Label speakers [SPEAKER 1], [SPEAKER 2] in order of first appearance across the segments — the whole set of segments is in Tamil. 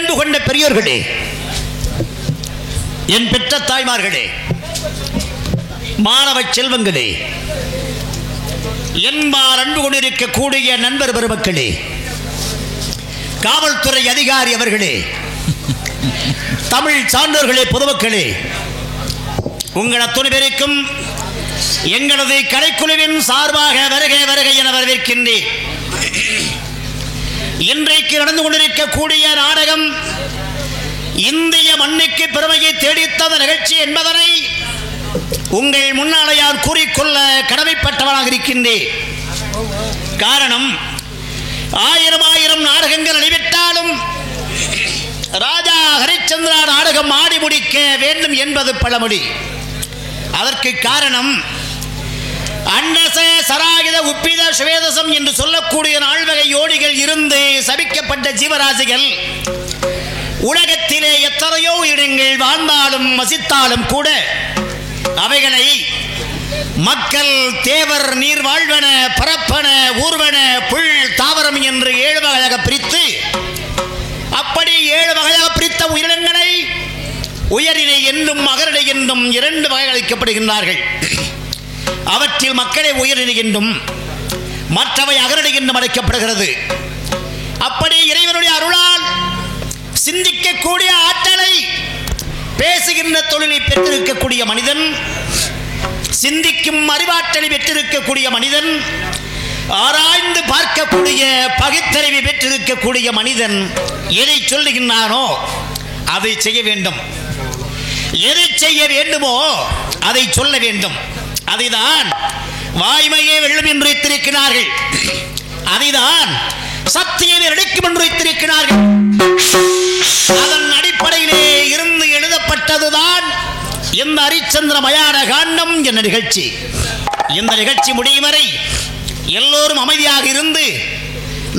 [SPEAKER 1] பேரன்பு கொண்ட பெரியோர்களே, என் பெற்ற தாய்மார்களே, மாணவ செல்வங்களே, என்பார் அன்பு கொண்டிருக்கக்கூடிய நண்பர் பெருமக்களே, காவல்துறை அதிகாரி அவர்களே, தமிழ் சான்றோர்களே, பொதுமக்களே, உங்கள் அத்துணை பேருக்கும் எங்களது கலைக்குழுவின் சார்பாக வருகை வருகை என வரவேற்கின்றேன். இன்றைக்கு நடந்து கொண்டிருக்கக்கூடிய நாடகம் இந்திய மண்ணுக்கு பெருமையை தேடித்தந்த நிகழ்ச்சி என்பதனை உங்கள் முன்னாலேயார் கூறிக்கொள்ள கடமைப்பட்டவனாக இருக்கின்றேன். காரணம், ஆயிரம் ஆயிரம் நாடகங்கள் நடைபெற்றாலும் ராஜா ஹரிச்சந்திரா நாடகம் ஆடி முடிக்க வேண்டும் என்பது பழமொழி. அதற்கு காரணம், அன்னச சராகித உப்பித சுவேதசம் என்று சொல்லக்கூடிய நால்வகை யோடிகள் இருந்து சபிக்கப்பட்ட ஜீவராசிகள் உலகத்திலே எத்தனையோ இடங்கள் வாழ்ந்தாலும் வசித்தாலும் கூட அவைகளை மக்கள் தேவர், நீர் வாழ்வன, பரப்பன, ஊர்வன, புல், தாவரம் என்று 7 வகையாக பிரித்து, அப்படி 7 வகையாக பிரித்த உயிரினங்களை உயரினை என்றும் அகரிடை என்றும் 2 வகை அளிக்கப்படுகின்றார்கள். அவற்றில் மக்களை உயரினை என்றும் மற்றவை அகரிடை என்றும் அழைக்கப்படுகிறது. அப்படி இறைவனுடைய அருளால் சிந்திக்கக்கூடிய ஆற்றலை, பேசுகின்ற தொழிலை பெற்றிருக்கக்கூடிய மனிதன், சிந்திக்கும் அறிவாற்றலை பெற்றிருக்கக்கூடிய மனிதன், ஆராய்ந்து பார்க்கக்கூடிய பகுத்தறிவை பெற்றிருக்கக்கூடிய மனிதன் எதை சொல்லுகின்றானோ அதை செய்ய வேண்டும், எதை செய்ய வேண்டுமோ அதை சொல்ல வேண்டும். அதைதான் வாய்மையே வெல்லும் என்று வைத்திருக்கிறார்கள். அதைதான் சத்தியமே நடிக்கும் என்று வைத்திருக்கிறார்கள். அதன் அடிப்படையிலே இருந்து எழுதப்பட்டதுதான் இந்த ஹரிச்சந்திர மயான காண்டம் என்ற நிகழ்ச்சி. இந்த நிகழ்ச்சி முடியும் வரை எல்லோரும் அமைதியாக இருந்து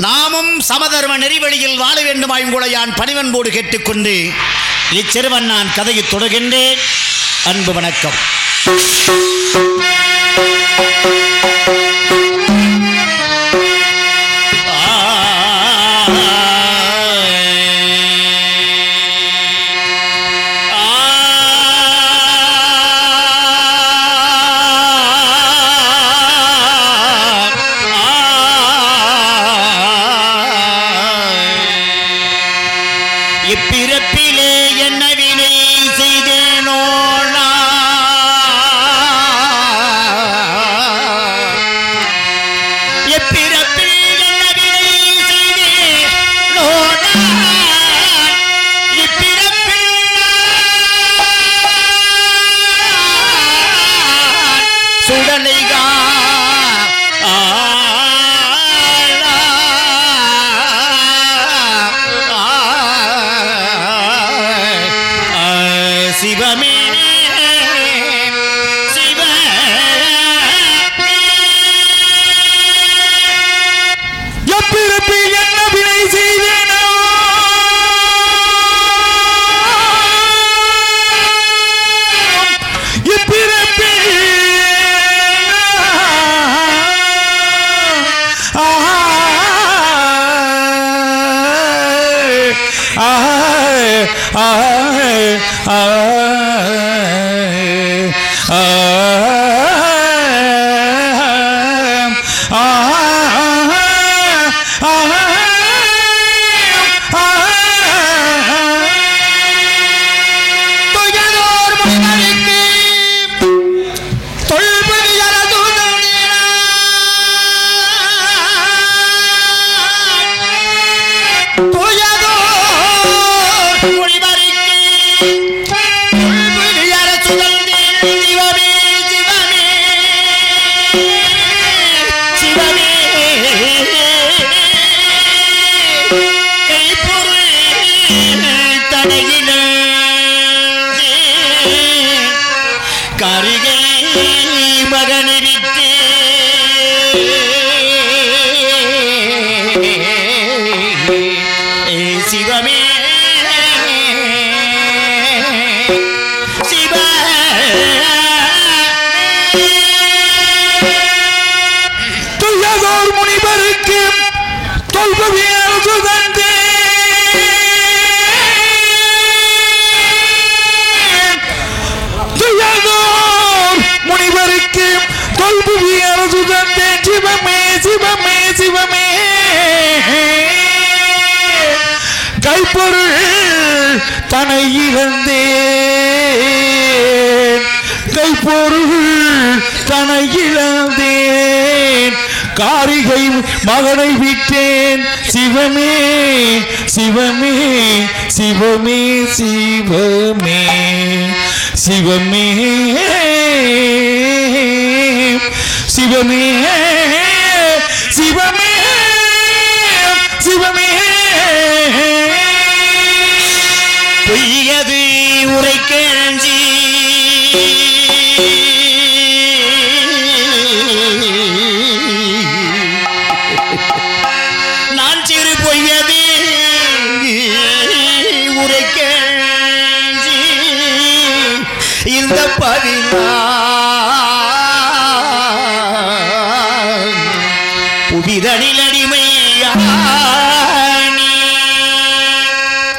[SPEAKER 1] நாமும் சமதர்ம நெறிவழியில் வாழ வேண்டுமாயும் கூட யான் பணிவன்போடு கேட்டுக்கொண்டு இச்சிறுவன் நான் கதையை தொடர்கின்றேன். அன்பு வணக்கம்.
[SPEAKER 2] இப்பிறப்பிலே என்ன வினை செய்தேனோ
[SPEAKER 3] முனிவருக்கு தொல்பவியல் சுதந்தே தனை இழந்தேன் கைப்பொருள் தனை இழந்தேன் காரிகை மகனை விட்டேன் சிவமே சிவமே சிவமே சிவமே சிவமே சிவமே சிவமே சிவமே
[SPEAKER 1] பொய்யது உரைக்கஞ்சி நான் சிறு பொய்யது உரைக்கஞ்சி இந்த பதினா புவிதனில் அடிமையானி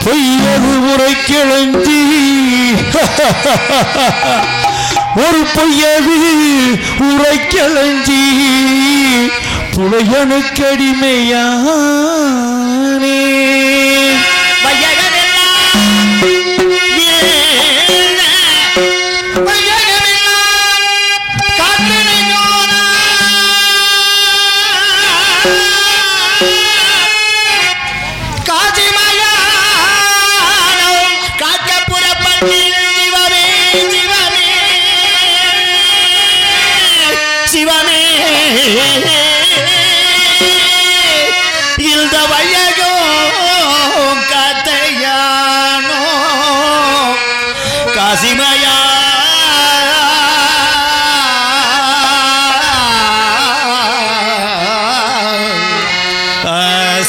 [SPEAKER 3] பொய்யது உரைக்கிழந்தி ஒரு பொய்யது உரைக்கிழந்தி புலையனுக்கடிமையானே
[SPEAKER 1] இந்த வையகோ காத்தையானோ காசிமயா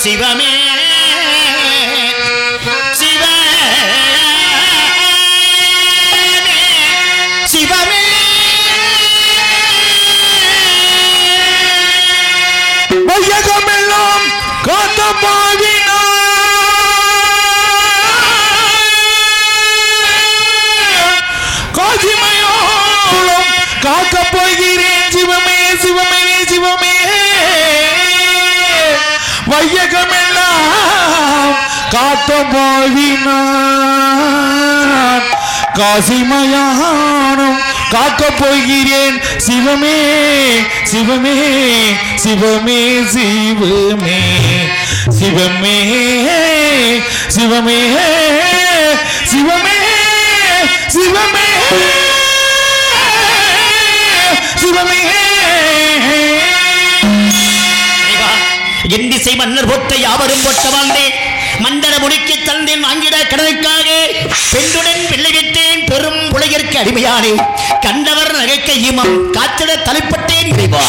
[SPEAKER 1] சிவமே சிவமே
[SPEAKER 3] வையகமெல்லாம் காத்த பாவினா காசிமயோலம் காக்க போகிறேன் சிவமே சிவமே சிவமே வையகமெல்லாம் காத்த பாவினா காசிமயானம் காக்க போகிறேன் சிவமே சிவமே சிவமே சிவமே சிவமே சிவமே சிவமே சிவமே சிவமே
[SPEAKER 1] எண்டிசை மன்னர் போட்ட யாவரும் போட்ட வாழ்ந்தேன் மண்டல முடிக்கு தந்தேன் வாங்கிட கடனுக்காக பெண்ணுடன் பிள்ளை விட்டேன் பெரும் உலகிற்கு அடிமையானே கண்டவர் நகைக்க ஈமம் காத்திட தலைப்பட்டேன் இறைவா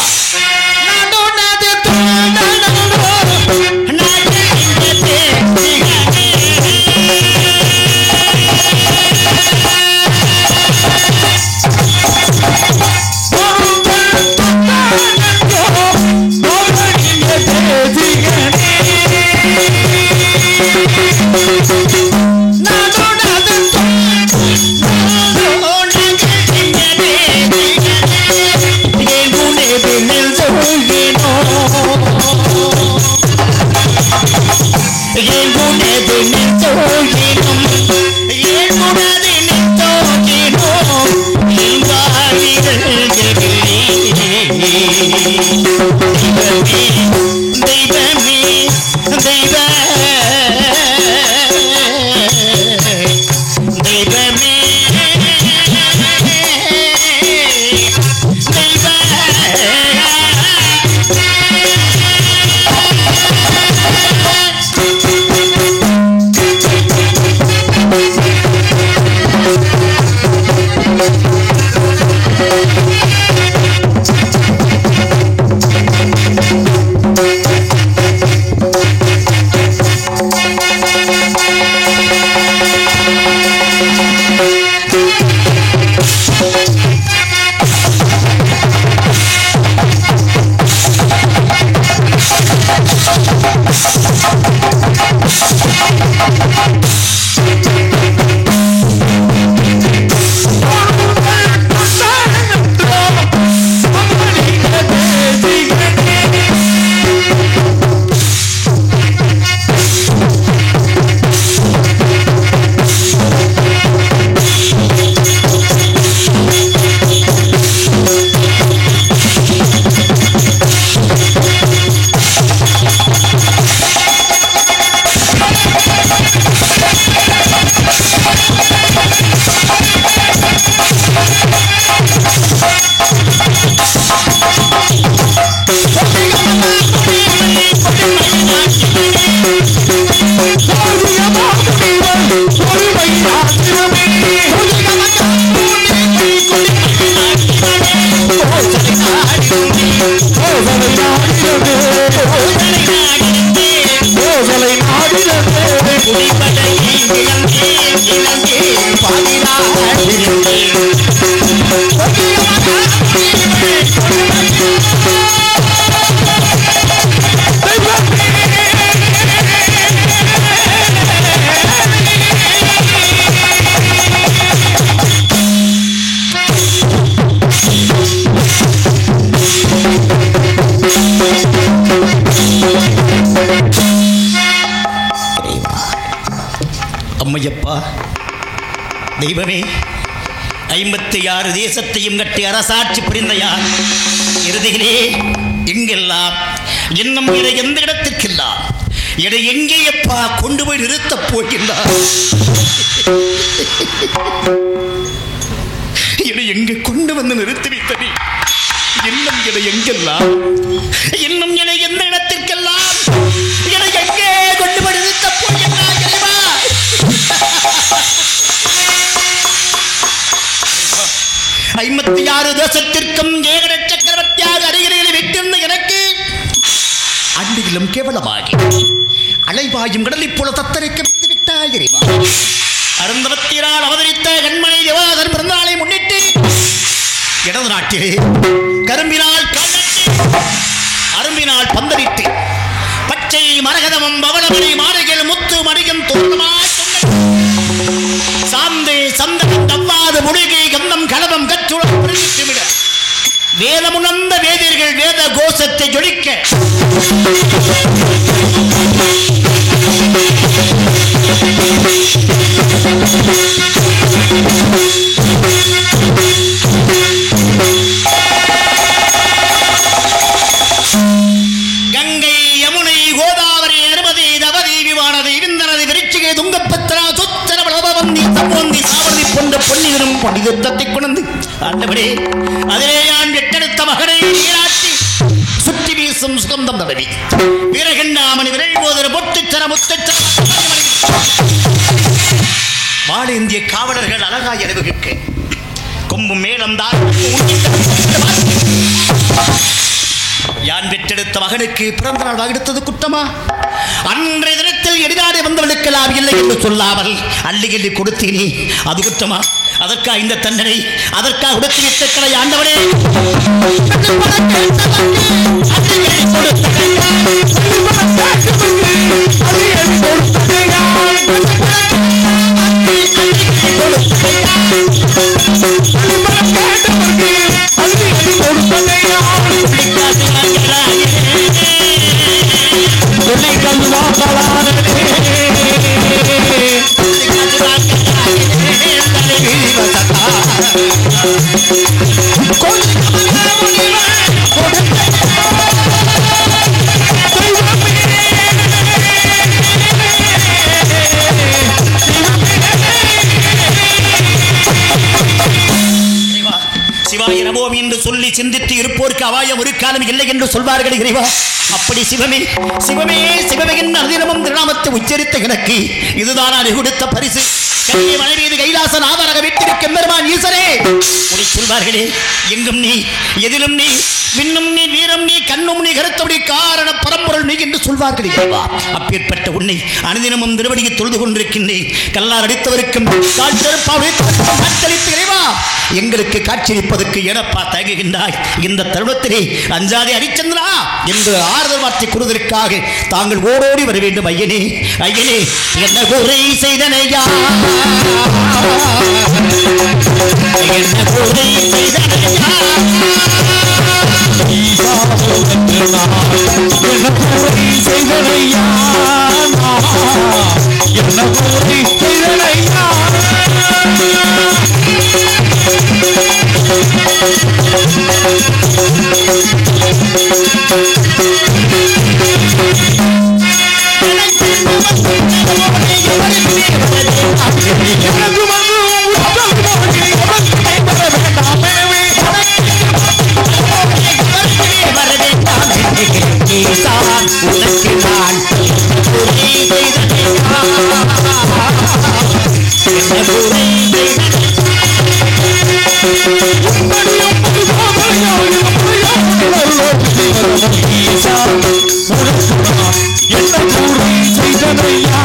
[SPEAKER 1] அம்மையப்பா தெய்வமே, 56 தேசத்தையும் கட்டி அரசாட்சி புரிந்த யார் இறுதியிலே எங்கெல்லாம் இன்னும் இதை எந்த இடத்திற்கெல்லாம் இதை எங்கேயப்பா கொண்டு போய் நிறுத்தப் போகின்றார்? இதை எங்கே கொண்டு வந்து நிறுத்திவித்தது? இன்னும் இதை எங்கெல்லாம் இன்னும் இதை எந்த இடத்திற்கெல்லாம் இதை எங்கே கொண்டு போய் நிறுத்தப் போகின்றார்? 56 தேசத்திற்கும் ஏகட சக்கரவர்த்தியாக அருகில் விட்டிருந்த எனக்கு அன்றிலும் கேவலமாகி அலைவாயும் கடலைப் போல தத்தரிக்க விட்டாய் இறைவா. அருந்தவத்தினால் அவதரித்த கண்மணி தேவாதன் பிறந்தநாளை முன்னிட்டு இடது நாட்டிலே கரும்பினால் அரும்பினால் பந்தரிட்டு பச்சை மரகதமும் பவளமணி மாளிகையில் முத்து மணியும் தோரணமாய் சாந்தே சந்தனம் தவ்வாது முழுகை கந்தம் கலவம் கற்றுளம் விட வேதமுணர்ந்த வேதியர்கள் வேத கோஷத்தை ஜொலிக்க கங்கை யமுனை கோதாவரி நர்மதை தவதி விவானதை விந்தனதை விருச்சிகை துங்கப்பத்ரா சொச்சர பலபவந்தி தப்போந்தி சாவதி போன்ற பொன்னிதனும் பண்டிதத்தை கொண்டு ஆண்டவரே அதிலே நான் வெட்டெடுத்த மகனை நீராட்டி சுற்றி வீசும் சுகந்தம் தடவி வீரகண்டாமணி விரை போதர் பொட்டுச்சர முத்துச்சர வாழேந்திய காவலர்கள் அழகாய் அனுபவிக்க கொம்பும் மேலம் தான் யான் பெற்றெடுத்த மகனுக்கு பிறந்த நாள் வகுத்தது குற்றமா? அன்றைய தினத்தில் எதிராடி வந்தவளுக்கெல்லாம் இல்லை என்று சொல்லாமல் அள்ளி கிள்ளி கொடுத்தீனே அது குற்றமா? அதற்கா இந்த தண்டனை? அதற்காக உடுத்தி விட்ட ஆண்டவனே சிவாய நமோம் என்று சொல்லி சிந்தித்து இருப்போருக்கு அபாயம் ஒரு காலம் இல்லை என்று சொல்வார்கள் இறைவா. அப்படி சிவமே சிவமே சிவமே என்ற அதினமும் திருநாமத்தை உச்சரித்த எனக்கு இதுதான் நான் கொடுத்த பரிசு. கண்ணி மலை மீது கைலாச நாதராக விட்டிருக்கும் பெருமான் ஈசரே உன்னை சொல்வார்களே, எங்கும் நீ எதிலும் நீ விண்ணும் நீ வீரம் நீ கண்ணும் நீ கருத்தபடி காரண பரம்பொருள் நீ என்று சொல்வார்கள் இறைவா. அப்பேற்பட்ட உன்னை அனுதினமும் திருவடியை தொழுது கொண்டிருக்கின்றேன். கல்லார் அடித்தவருக்கும் இறைவா எங்களுக்கு காட்சியளிப்பதற்கு எனப்பா தயங்குகின்றாய். இந்த தருணத்திலே அஞ்சாதே ஹரிச்சந்திரா என்று ஆறுதல் வார்த்தை கூறுவதற்காக தாங்கள் ஓடோடி வர வேண்டும். ஐயனே ஐயனே என்ன குறை செய்தனையா, என்ன குறை செய்தனையா,
[SPEAKER 3] என்ன குறை செய்தனையா, என்ன குறை செய்தனையா. என்ன கூறி செய்தனையா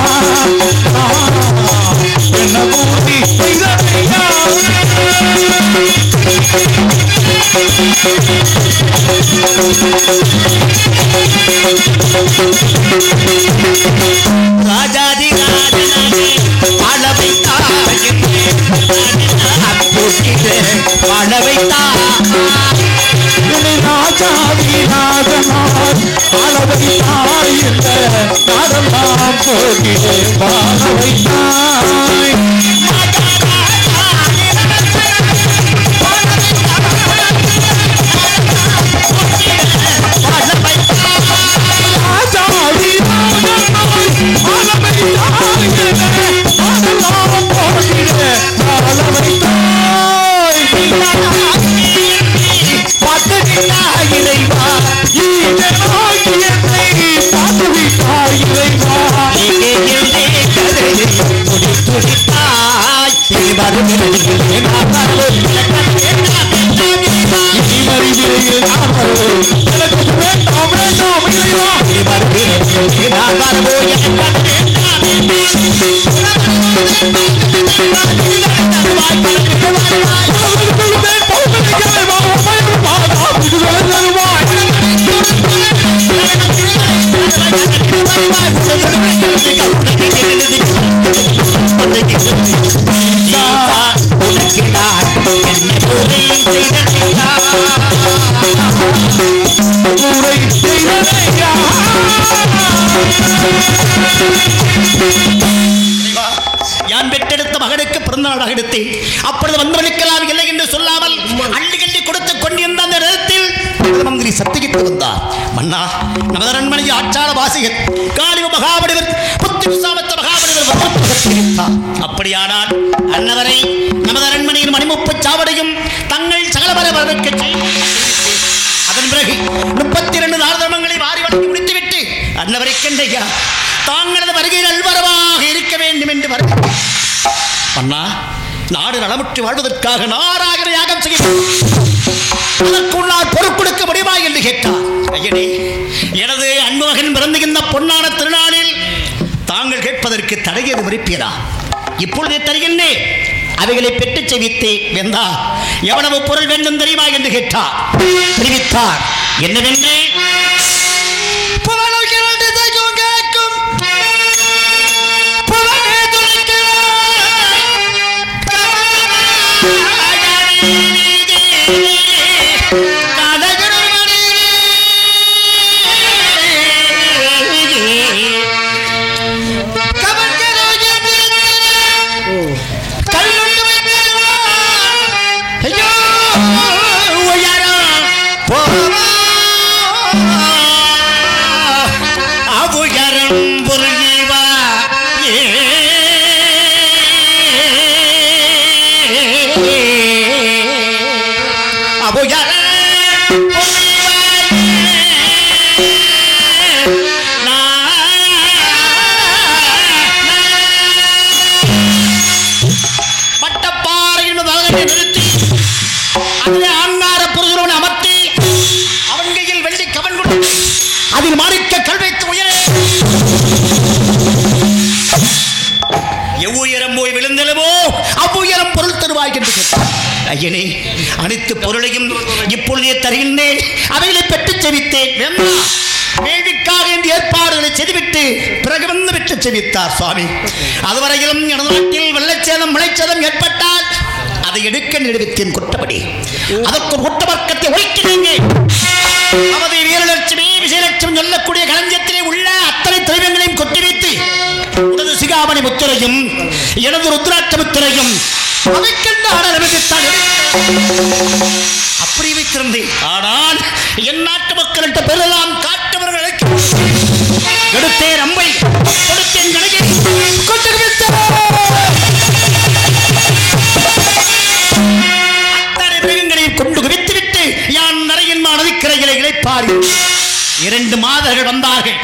[SPEAKER 1] ராஜாதி ராஜனாகி வாழ வைத்தாய் வாழ வைத்தாய்
[SPEAKER 3] ராஜாதி ராஜனார் வாழ வைத்தாய் நாடெல்லாம் போகிறே வாழ வைத்தாய்
[SPEAKER 1] யான் பெற்றெடுத்த மகனுக்கு பிறந்தநாளாக எடுத்தேன். அப்பொழுது வந்தவனுக்கெல்லாம் இல்லை என்று சொல்லாமல் அள்ளி கள்ளி கொடுத்துக் கொண்டிருந்த அந்த நேரத்தில் மந்திரி சத்திகிட்டு வந்தார். மன்னா, நமது அரண்மனை ஆச்சார வாசிகர் காளிவ மகாபலிவர் புத்தி விசாமத்த மகாபலிவர். அப்படியானால் அன்னவரை நமது அரண்மனையின் மணிமுப்பு சாவடையும் தங்கள் சகலபர வரவேற்க அதன் பிறகு 32 நாரதர்மங்களை வாரி வழங்கி முடித்துவிட்டு அன்னவரை கண்டையா தாங்களது வருகையில் அல்வரவாக இருக்க வேண்டும் என்று அண்ணா, நாடு நலமுற்றி வாழ்வதற்காக நாராயண யாகம் செய்ய அதற்குள்ளார் பொறுப்பெடுக்க முடியுமா என்று கேட்டார். ஐயனே, எனது அன்பு மகன் பிறந்துகின்ற பொன்னான திருநாளில் தாங்கள் கேட்பதற்கு தடையது மறுப்பீரா? இப்பொழுதே தருகின்றேன். அவைகளை பெற்று செவித்தே வெந்தா எவ்வளவு பொருள் வேண்டும் தெரியுமா என்று கேட்டார். தெரிவித்தார். என்னவென்று அதில் மாணிக்க கல்வைத்து உயரே எவ்வுயரம் போய் விழுந்தளவோ அவ்வுயரம் பொருள் தருவாய் என்று கேட்டார். ஐயனே, அனைத்து பொருளையும் இப்பொழுதே தருகின்றேன். அவைகளை பெற்று செவித்தேன். வேள்விக்காக இந்த ஏற்பாடுகளை செய்துவிட்டு பிறகு வந்து பெற்று செவித்தார் சுவாமி. அதுவரையிலும் எனது நாட்டில் வெள்ளச்சேதம் மலைச்சேதம் ஏற்பட்டால் அதை எடுக்க நிறுவித்தேன் குற்றப்படி. அதற்கு குற்றவர்க்கத்தை ஒழிக்கிறீங்க. நமது வீரலட்சுமி விஜயலட்சுமி சொல்லக்கூடிய களஞ்சியத்திலே உள்ள அத்தனை தெய்வங்களையும் கொட்டி வைத்து உனது சிகாமணி முத்திரையும் எனது ருத்ராட்ச முத்திரையும் அப்படி வைத்திருந்தேன். ஆனால் என் நாட்டு மக்கள்கிட்ட பெறலாம் காட்டவர்களை எடுத்தேன். அம்பை கொடுத்தேன். அத்தனை மிருகங்களையும் கொண்டு குவித்துவிட்டு யான் நரையின் நதிக்கரைகளை இழைப்பாரி 2 மாதர்கள் வந்தார்கள்.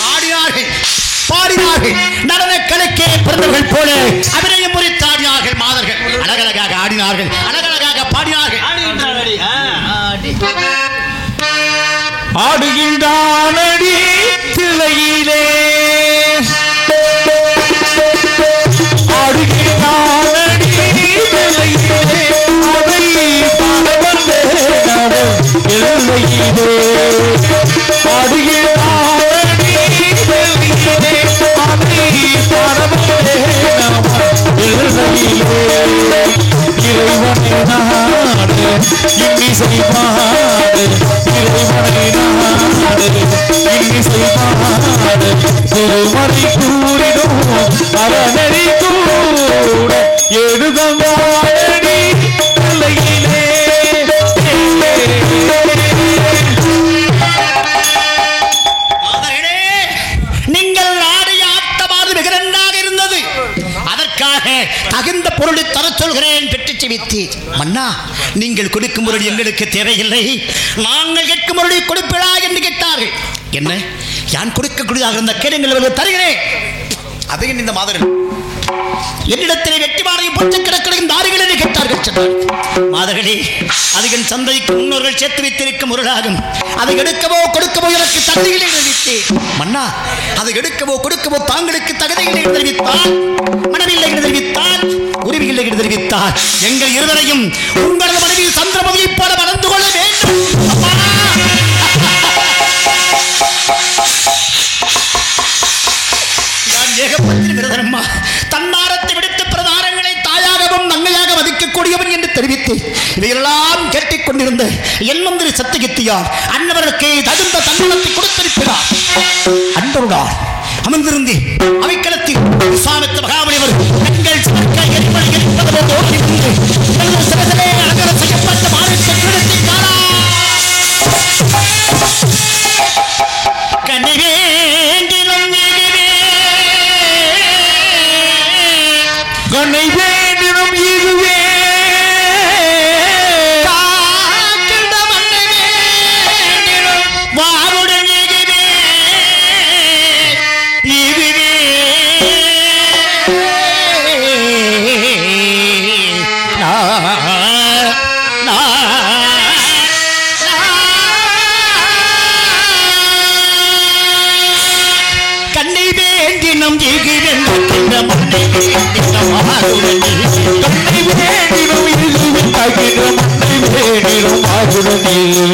[SPEAKER 1] ஆடினார்கள், பாடினார்கள். நடன கலைக்கே பிறந்தவர்கள் போல அபிநயம் முறித்து ஆடினார்கள். மாதர்கள் அழகழகாக ஆடினார்கள், அழகழகாக பாடினார்கள்.
[SPEAKER 3] ஆடுகின்றானடி திளையிலே, ஆடுகின்றானடி திளையிலே, அதை பாட வந்தே
[SPEAKER 1] உங்களுக்காக தகுந்த பொருளை தர சொல்கிறேன் பெற்று செவித்து. மன்னா, நீங்கள் கொடுக்கும் பொருள் எங்களுக்கு தேவையில்லை, நாங்கள் கேட்கும் பொருளை கொடுப்பீடா என்று கேட்டார்கள். என்ன, யான் கொடுக்கக்கூடியதாக இருந்த கேளுங்கள், தருகிறேன். அதையும் இந்த மாதர்கள் என்னிடத்திலே வெட்டிமாரையும் பொற்ற கிடக்கடையும் தாரிகளை கேட்டார்கள். மாதர்களே, அது என் சந்தைக்கு முன்னோர்கள் சேர்த்து வைத்திருக்கும் பொருளாகும். அதை எடுக்கவோ கொடுக்கவோ எனக்கு தகுதிகளை தெரிவித்தேன். மன்னா, அதை எடுக்கவோ கொடுக்கவோ தாங்களுக்கு தகுதிகளை தெரிவித்தால், மனமில்லை என்று தெரிவித்தால், உரிமையில்லை என்று தெரிவித்தால், எங்கள் இருவரையும் உங்களது மனைவி சந்திரமதியை போல வளர்ந்து கொள்ள வேண்டும். ஏகப்பத்திரம்மா, தன்னாரத்தை விடுத்த பிரதாரங்களை தாயாகவும் நன்மையாக மதிக்கக்கூடியவன் என்று தெரிவித்து இவையெல்லாம் கேட்டுக் கொண்டிருந்த என் மந்திரி சத்தியகித்தியார் அன்னவருக்கு தகுந்த தன்னலத்தை கொடுத்திருக்கிறார். அன்பருடார் அமர்ந்திருந்தே அவைக்களத்தில் விஸ்வாமித்திர மகாமுனிவர் தங்கள் சமர்க்க எரிமலை எரிப்பது ஓடி வந்து சிறசிலே அலங்கரம் செய்யப்பட்ட மாநிலத்தை காணா
[SPEAKER 3] கண்ணை வேண்டினும் இதுவே
[SPEAKER 1] வாருடன் இதுவே இதுவே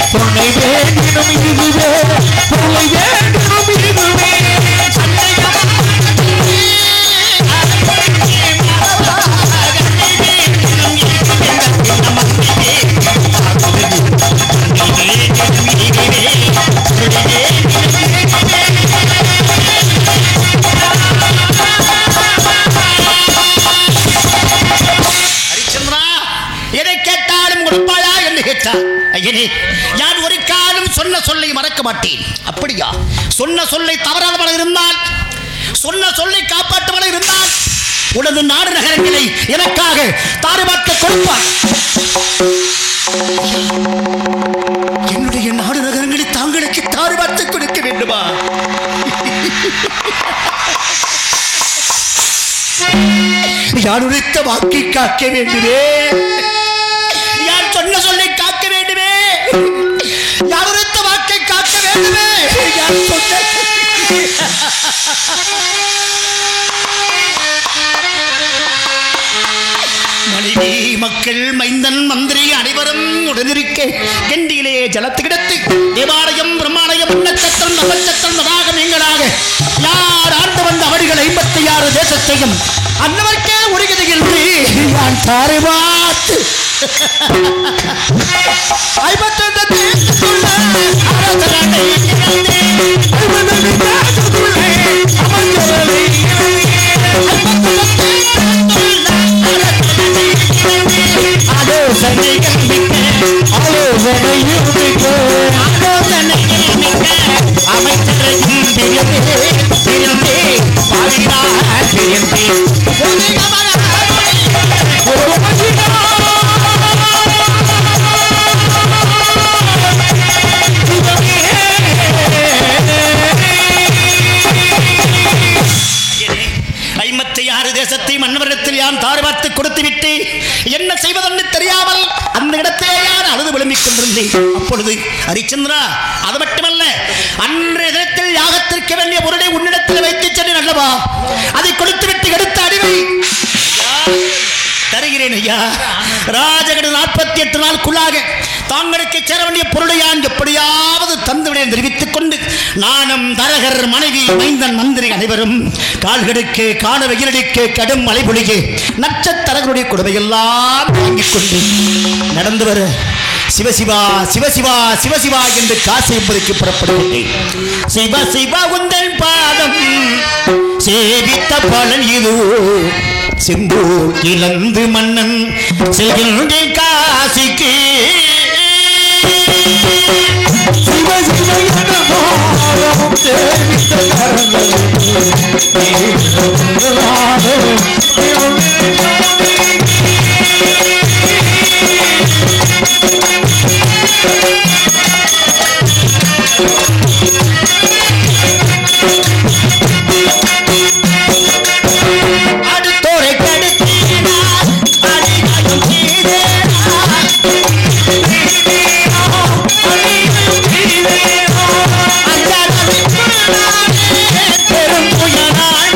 [SPEAKER 1] கண்ணை வேண்டினும் இதுவென்ற மண்ணை யான் ஒரு காலம் சொன்ன சொல்லை மறக்க மாட்டேன். அப்படியா? சொன்ன சொல்லை தவறாதவனாக இருந்தால், சொன்ன சொல்லை காப்பாற்றுவனாக இருந்தால் உனது நாடு நகரங்களை எனக்காக தாறுமாற்ற கொடுப்பார். என்னுடைய நாடு நகரங்களை தாங்களுக்கு தாறுமாற்ற கொடுக்க வேண்டுமா? யான் உரைத்த வாக்கை காக்க வேண்டுமே, யான் சொன்ன சொல்லை காக்க வேண்டுமே, யான் உரைத்த வாக்கை காக்க வேண்டுமே, யான் சொன்ன மனைவி மக்கள் மைந்தன் மந்திரி அனைவரும் உடனிருக்க கெண்டியிலே ஜலத்து கிடத்து தேவாலயம் பிரம்மாலயம் உன்னச்சத்திரம் நவச்சத்திரம் நவாகம் எங்களாக யார் ஆண்டு வந்த அவர்கள் 56 தேசத்தையும் அன்னவர்க்கே உருகிதையில் நான் தாரை பார்த்து 52 தேசத்தை மன்னவரிடத்தில் யான் தாறுமாத்து கொடுத்து விட்டு என்ன செய்வதென்று தெரியாமல் அந்த இடத்திலே யான் அழுது விளம்பிக் கொண்டிருந்தேன். அப்பொழுது ஹரிச்சந்திரா, அது மட்டுமல்ல, அன்றைய தினத்தில் யாகத்திற்கு வேண்டிய பொருளை உன்னிடத்தில் வைத்து சென்றேன் அல்லவா, அதை கொடுத்து விட்டு எடுத்த அடிவை தருகிறேன் ஐயா. ராஜகடு 48 நாளுக்குள்ளாக தாங்களுக்கு சேர வேண்டிய பொருளை யான் எப்படியாவது தந்துவிடேன் தெரிவித்துக் கொண்டு நானும் தரகர் மனைவி மைந்தன் மந்திரி அனைவரும் கால்களுக்கு காண வெயிலடிக்கு கடும் மழை பொழிய நட்சத்திரங்களுடைய கொடுமையெல்லாம் வாங்கிக் கொண்டு நடந்து வர சிவசிவா சிவசிவா சிவசிவா என்று காசு என்பதற்கு புறப்படுகின்றேன். சிவ சிவ உந்தன் பாதம் சேவித்த பலன் இதுவோ செந்தூர் இழந்து மன்னன் செல்கின்ற காசிக்கு
[SPEAKER 3] சிவ சிவ என பாதம் சேவித்த கரங்கள்
[SPEAKER 1] அடுத்தோரை கடுத்தினார் அடிநாயம் பெரும் புயலாக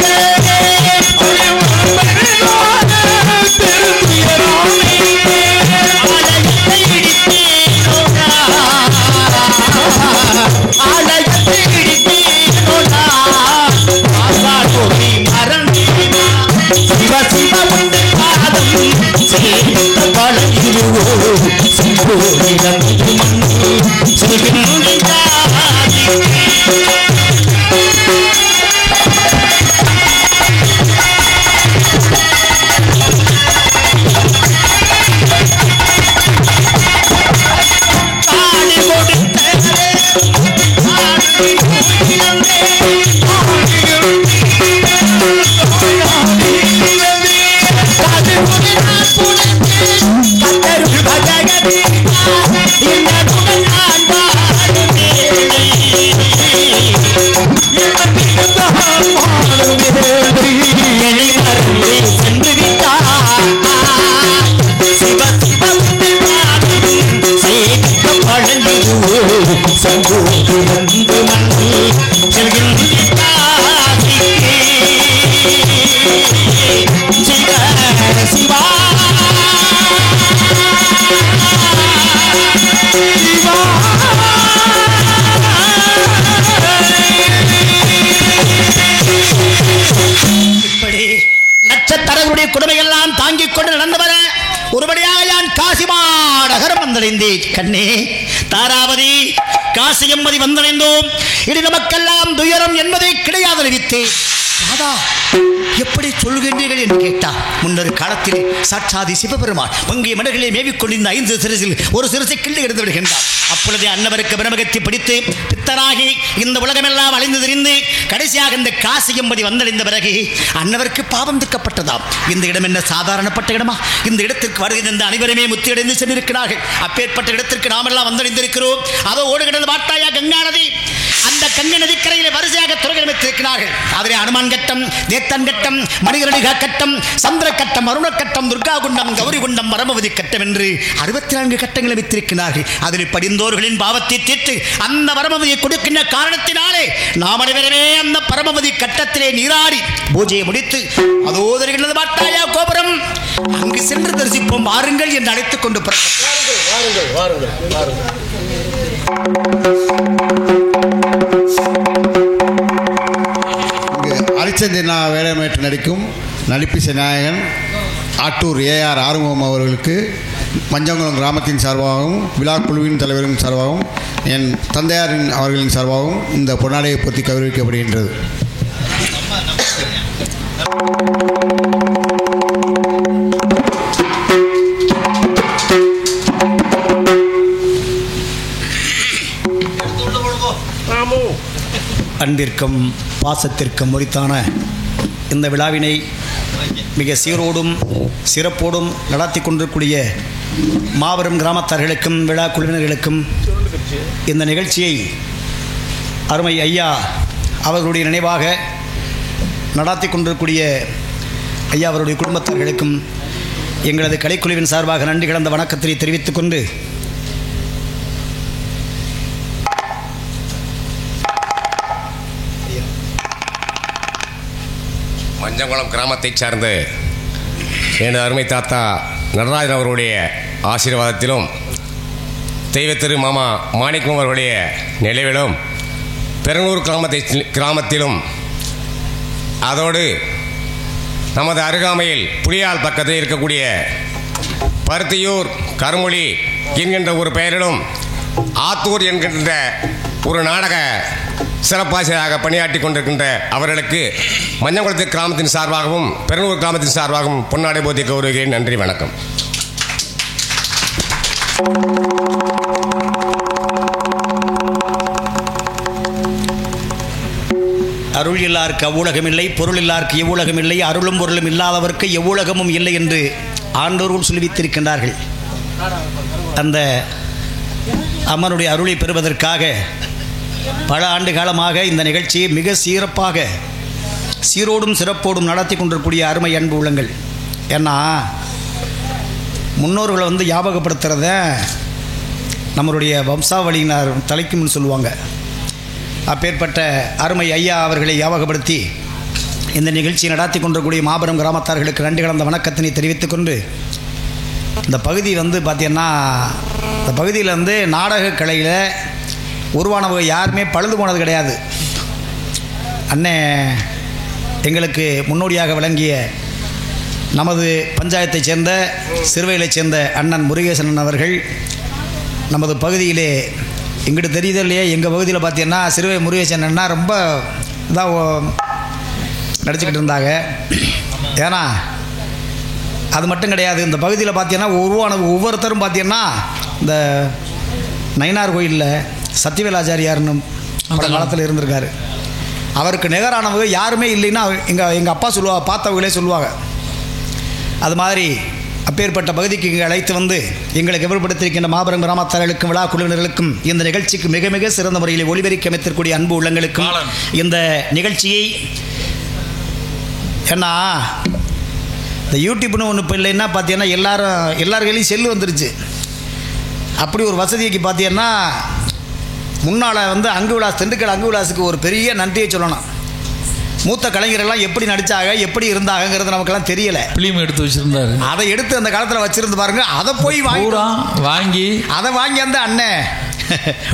[SPEAKER 1] நட்சத்திரங்களுடைய கொடுமையெல்லாம் தாங்கிக் கொண்டு நடந்து வர ஒருபடியாக யான் காசிமாநகரம் வந்தடைந்தேன். கண்ணே தாராவதி காசியம்மதி வந்தடைந்தோம். இது நமக்கெல்லாம் துயரம் என்பதை கிடையாது அறிவித்தேன். ராதா எப்படி சொல்கின்றீர்கள் என்று கேட்டார். முன்னொரு காலத்தில் சாட்சாதி சிவபெருமான் வங்கிய மடர்களை மேவிக்கொண்டிருந்த 5 சிறுசில் ஒரு சிறுசை கிள்ளி எடுத்து விடுகின்றார். அப்பொழுதே அன்னவருக்கு பிரமகத்தை பிடித்து பித்தராகி இந்த உலகமெல்லாம் அழிந்து திரிந்து கடைசியாக இந்த காசியம்பதி வந்தடைந்த பிறகு அன்னவருக்கு பாவம் திக்கப்பட்டதாம். இந்த இடம் என்ன சாதாரணப்பட்ட இடமா? இந்த இடத்திற்கு வருகின்ற இந்த அனைவருமே முத்தியடைந்து சென்றிருக்கிறார்கள். அப்பேற்பட்ட இடத்திற்கு நாமெல்லாம் வந்தடைந்திருக்கிறோம். அதோ ஓடுகிறது வாட்டாயா கங்கா நதி. அந்த கங்கை நதிக்கரையிலே வரிசையாக துறைகள் வைத்திருக்கிறார்கள். அதிலே அனுமான் கட்டம், தேத்தன் கட்டம், மணிகரணிகா கட்டம், சந்திர கட்டம், அருண கட்டம், துர்கா குண்டம், கௌரி குண்டம், பரமவதி கட்டம் என்று 64 கட்டங்களை வைத்திருக்கிறார்கள். அதில் படிந்தோர்களின் பாவத்தை தீர்த்து அந்த பரமவதியை கொடுக்கின்ற காரணத்தினாலே நாம் அனைவருமே அந்த பரமவதி கட்டத்திலே நீராடி பூஜையை முடித்து அதோ வருகிறது வாட்டாயா கோபுரம். அங்கு சென்று தரிசிப்போம் வாருங்கள் என்று அழைத்துக் கொண்டு
[SPEAKER 4] அரிச்சந்திரனா வேடமேற்று நடிக்கும் நடிப்பிசை நாயகன் ஆட்டூர் ஏஆர் ஆறுமுகம் அவர்களுக்கு மஞ்சங்குளம் கிராமத்தின் சார்பாகவும் விழா குழுவின் தலைவரின் சார்பாகவும் என் தந்தையாரின் அவர்களின் சார்பாகவும் இந்த பொன்னாடையை பொத்தி கௌரவிக்கப்படுகின்றது.
[SPEAKER 1] அன்பிற்கும் பாசத்திற்கும் முறித்தான இந்த விழாவினை மிக சீரோடும் சிறப்போடும் நடத்தி கொண்டிருக்கூடிய மாபெரும் கிராமத்தார்களுக்கும் விழா குழுவினர்களுக்கும் இந்த நிகழ்ச்சியை அருமை ஐயா அவர்களுடைய நினைவாக நடத்தி கொண்டிருக்கூடிய ஐயா அவருடைய குடும்பத்தார்களுக்கும் எங்களது கலைக்குழுவின் சார்பாக நன்றி கலந்த வணக்கத்தை தெரிவித்துக் கொண்டு
[SPEAKER 5] மஞ்சங்குளம் கிராமத்தைச் சார்ந்த எனது அருமை தாத்தா நடராஜன் அவர்களுடைய ஆசீர்வாதத்திலும் தெய்வ திரு மாமா மாணிக்கம் அவர்களுடைய நினைவிலும் பெரங்கூர் கிராமத்திலும் அதோடு நமது அருகாமையில் புலியால் பக்கத்தில் இருக்கக்கூடிய பருத்தியூர் கருமொழி என்கின்ற ஒரு பெயரிலும் ஆத்தூர் என்கின்ற ஒரு நாடக சிறப்பாசிரியராக பணியாற்றி கொண்டிருக்கின்ற அவர்களுக்கு மஞ்சங்குளத்து கிராமத்தின் சார்பாகவும் பெருநூர் கிராமத்தின் சார்பாகவும் பொன்னாடை போதி கௌரவிக்கிறேன். நன்றி, வணக்கம்.
[SPEAKER 1] அருள் இல்லாருக்கு அவ்வுலகம் இல்லை, பொருள் இல்லாருக்கு எவ்வுலகம் இல்லை, அருளும் பொருளும் இல்லாதவருக்கு எவ்வுலகமும் இல்லை என்று ஆண்டோர்கள் சொல்லிவித்திருக்கின்றார்கள். அந்த அம்மனுடைய அருளை பெறுவதற்காக பல ஆண்டு காலமாக இந்த நிகழ்ச்சியை மிக சிறப்பாக சீரோடும் சிறப்போடும் நடத்தி கொண்டிருக்கூடிய அருமை அன்பு உள்ளங்கள். ஏன்னா முன்னோர்களை ஞாபகப்படுத்துகிறத நம்மளுடைய வம்சாவளியினர் தலைக்கும்னு சொல்லுவாங்க. அப்பேற்பட்ட அருமை ஐயா அவர்களை ஞாபகப்படுத்தி இந்த நிகழ்ச்சியை நடத்தி கொண்டிருக்கூடிய மாபெரும் கிராமத்தார்களுக்கு நன்றி கலந்த வணக்கத்தினை தெரிவித்துக் கொண்டு, இந்த பகுதி பார்த்தீங்கன்னா இந்த பகுதியில் நாடக கலையில் உருவானவங்க யாருமே பழுது போனது கிடையாது. அண்ணே எங்களுக்கு முன்னோடியாக விளங்கிய நமது பஞ்சாயத்தைச் சேர்ந்த சிறுவையிலைச் சேர்ந்த அண்ணன் முருகேசன் அவர்கள் நமது பகுதியிலே எங்கிட்ட தெரியுது இல்லையே, எங்கள் பகுதியில் பார்த்தீங்கன்னா சிறுவை முருகேசன் அண்ணா ரொம்ப இதாக நடிச்சுக்கிட்டு இருந்தாங்க. ஏன்னா அது மட்டும் கிடையாது, இந்த பகுதியில் பார்த்தீங்கன்னா உருவான ஒவ்வொருத்தரும் பார்த்தீங்கன்னா இந்த நயினார் கோயிலில் சத்தியவேலாச்சாரியார்னு பல காலத்தில் இருந்திருக்காரு. அவருக்கு நிகரானவங்க யாருமே இல்லைன்னா எங்கள் அப்பா சொல்லுவாங்க, பார்த்தவங்களே சொல்லுவாங்க. அது மாதிரி அப்பேற்பட்ட பகுதிக்கு இங்கே அழைத்து எங்களுக்கு எவர்படுத்தியிருக்கின்ற மாபெரும் கிராமத்தார்களுக்கும் விழா குழுவினர்களுக்கும் இந்த நிகழ்ச்சிக்கு மிக மிக சிறந்த முறையில் ஒளிபெருக்கி அமைத்திருக்கூடிய அன்பு உள்ளங்களுக்கும் இந்த நிகழ்ச்சியை, ஏன்னா இந்த யூடியூப்னு ஒன்று இப்போ இல்லைன்னா பார்த்தீங்கன்னா எல்லாருக்கையும் செல்லு வந்துருச்சு. அப்படி ஒரு வசதிக்கு பார்த்தீங்கன்னா முன்னால் அங்கு விலாஸ் திண்டுக்கல் அங்கு விலாஸுக்கு ஒரு பெரிய நன்றியை சொல்லணும். மூத்த கலைஞரெல்லாம் எப்படி நடித்தாங்க, எப்படி இருந்தாங்கிறது நமக்கெல்லாம் தெரியலை.
[SPEAKER 3] ஃபிலிம் எடுத்து வச்சுருந்தாரு, அதை
[SPEAKER 1] எடுத்து அந்த காலத்தில் வச்சுருந்து பாருங்க. அதை போய் வாங்கி அந்த அண்ணன்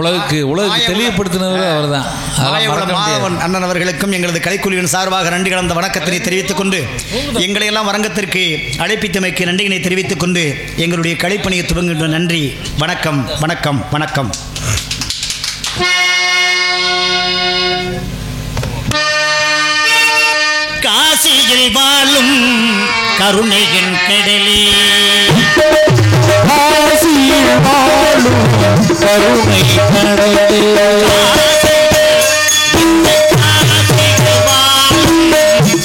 [SPEAKER 3] உலகுக்கு தெளிவுபடுத்தினவர் அவர் தான்.
[SPEAKER 1] மாதவன் அண்ணன் அவர்களுக்கும் எங்களது கலைக்குழுவின் சார்பாக நன்றி கலந்த வணக்கத்தினை தெரிவித்துக் கொண்டு, எங்களையெல்லாம் அரங்கத்திற்கு அழைப்பித்தமைக்கு நன்றியினை தெரிவித்துக் கொண்டு எங்களுடைய கலைப்பணியை துவங்குகின்ற நன்றி. வணக்கம், வணக்கம், வணக்கம்.
[SPEAKER 2] காசியில் வாழும் கருணையின் கடலே,
[SPEAKER 3] காசியில் வாழும் கருணை கடலே,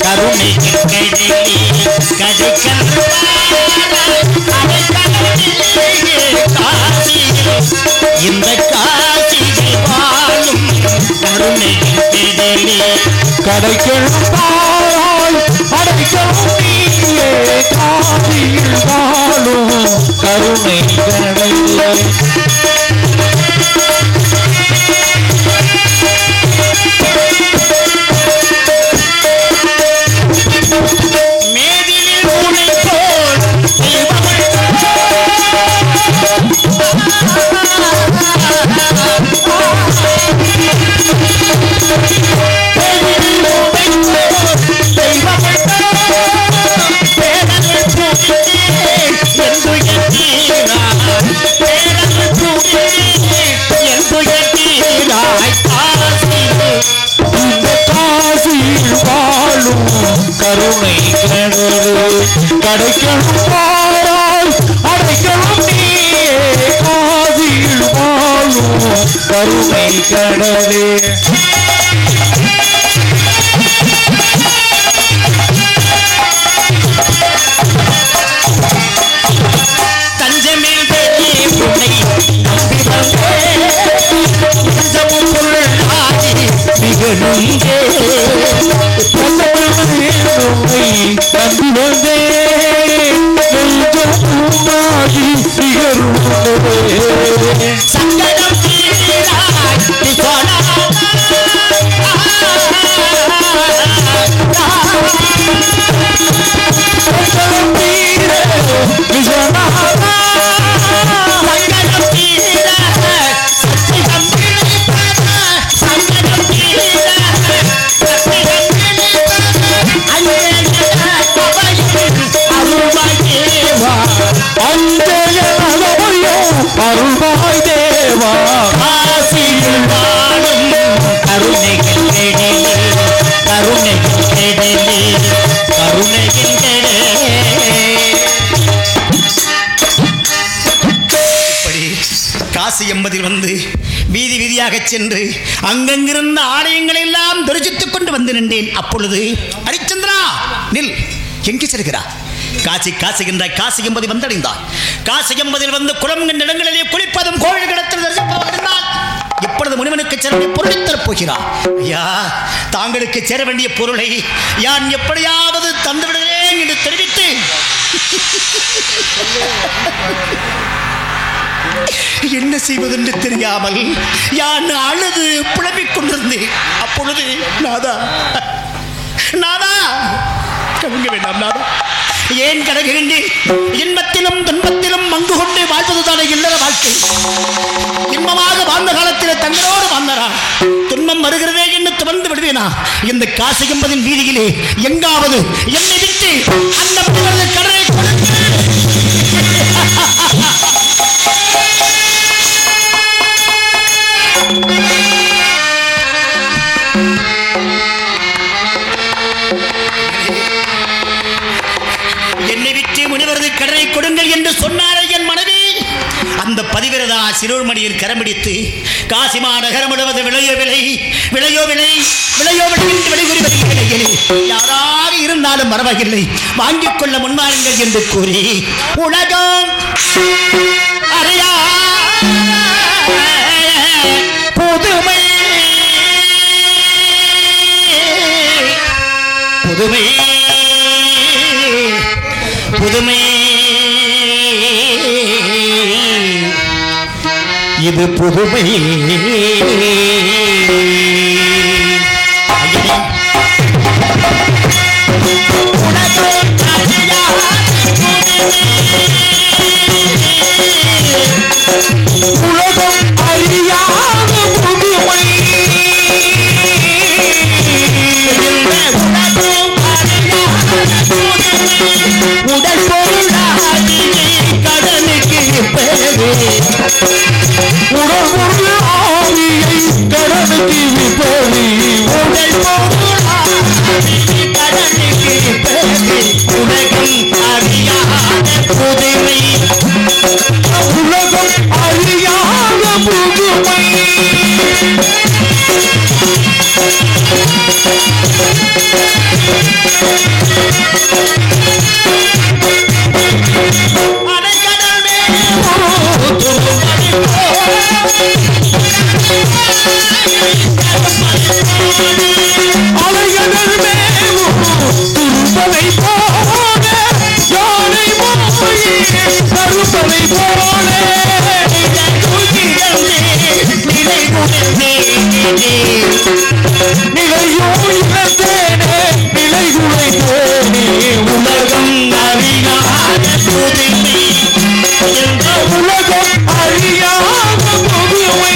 [SPEAKER 2] கருணையின் கடலே, இந்த காசியில் வாழும் கருணையின் கடலே,
[SPEAKER 3] கடைக்கெழும் தாய் அடைக்கலும் நீயே, காசியில் வாழும் கருணை கடலே.
[SPEAKER 2] மேதினில் உனை போல்
[SPEAKER 3] கருணை கடலே, கடைக்கணும் பாராய் அடைக்கணும் நீயே, காசியில் வாழும் கருணை கடலே.
[SPEAKER 2] தஞ்சமே உன்னை நம்பி மிக நொங்கே
[SPEAKER 3] நம்பி வந்தே
[SPEAKER 2] சங்கடம் தீராய்
[SPEAKER 3] அருள்வாய் தேவா
[SPEAKER 1] காசி என்பதில் வந்து வீதி வீதியாக சென்று அங்கங்கிருந்த ஆலயங்களை எல்லாம் தரிசித்துக் கொண்டு வந்து நின்றேன். அப்பொழுது ஹரிச்சந்திரா நில், எங்கே செல்கிறார்? காசி காசுகின்ற காசி என்பதை வந்தடைந்தார். காசி என்பதில் வந்து குளம் என்ற இடங்களிலே குளிப்பதும் கோவில் கிடத்தில் தரிசிப்பதும் இப்பொழுது முனிவனுக்கு சேர வேண்டிய பொருளை தரப்போகிறார். ஐயா, தாங்களுக்கு சேர வேண்டிய பொருளை யான் எப்படியாவது தந்துவிடுகிறேன் என்று தெரிவித்து என்ன செய்வதென்று தெரியாமல் யான் அழுது புலம்பிக் கொண்டிருந்தேன். அப்பொழுது நாதா நாதா கலங்க வேண்டாம் நாதா, ஏன் கலகுகின்றேன்? இன்பத்திலும் துன்பத்திலும் பங்கு கொண்டு வாழ்வதுதானே இல்லற வாழ்க்கை. இன்பமாக வாழ்ந்த காலத்தில் தங்களோடு வாழ்ந்தரா, துன்பம் வருகிறதே என்று துவந்து விடுவேனா? இந்த காசி என்பதின் வீதியிலே எங்காவது என்னை விட்டு அந்த கடலை என்னை விட்டு முனிவரது கடனை கொடுங்கள் என்று சொன்னார் என் மனைவி. அந்த பதிவிரதா சிறுமணியில் கரம்பிடித்து காசி மாநகரம் முழுவது விளையோ விலை விளையோ விலை விளையோ விலை என்று விளைகுறி யாராக இருந்தாலும் பரவாயில்லை, வாங்கிக் கொள்ள முன்வாருங்கள் என்று கூறி உலகம் அறியா புதுமை புதுமை புதுமை இது புதுமை.
[SPEAKER 3] உலகம் அறியாத புதுமை.
[SPEAKER 2] உடல் பொருளாகி கடனுக்கு பேரு,
[SPEAKER 3] உடல் பொருள் ஆவியை கடனுக்கு விபரி.
[SPEAKER 2] உடல் பொருளாகி கடனுக்கு பேரு, உலகம் அறியாத புதுமை.
[SPEAKER 3] உலகம் அறியாத புதுமை.
[SPEAKER 2] அடைக்கடல் மேல்
[SPEAKER 3] அலைகடல் மேலும் துரும்பலை போல, யானை போய் கருப்பலை போல, நிலையோ இழந்தேனே நிலை குலைந்தேனே. உலகம் அறியாத புதுமை. உலகம் அறியாத புதுமை.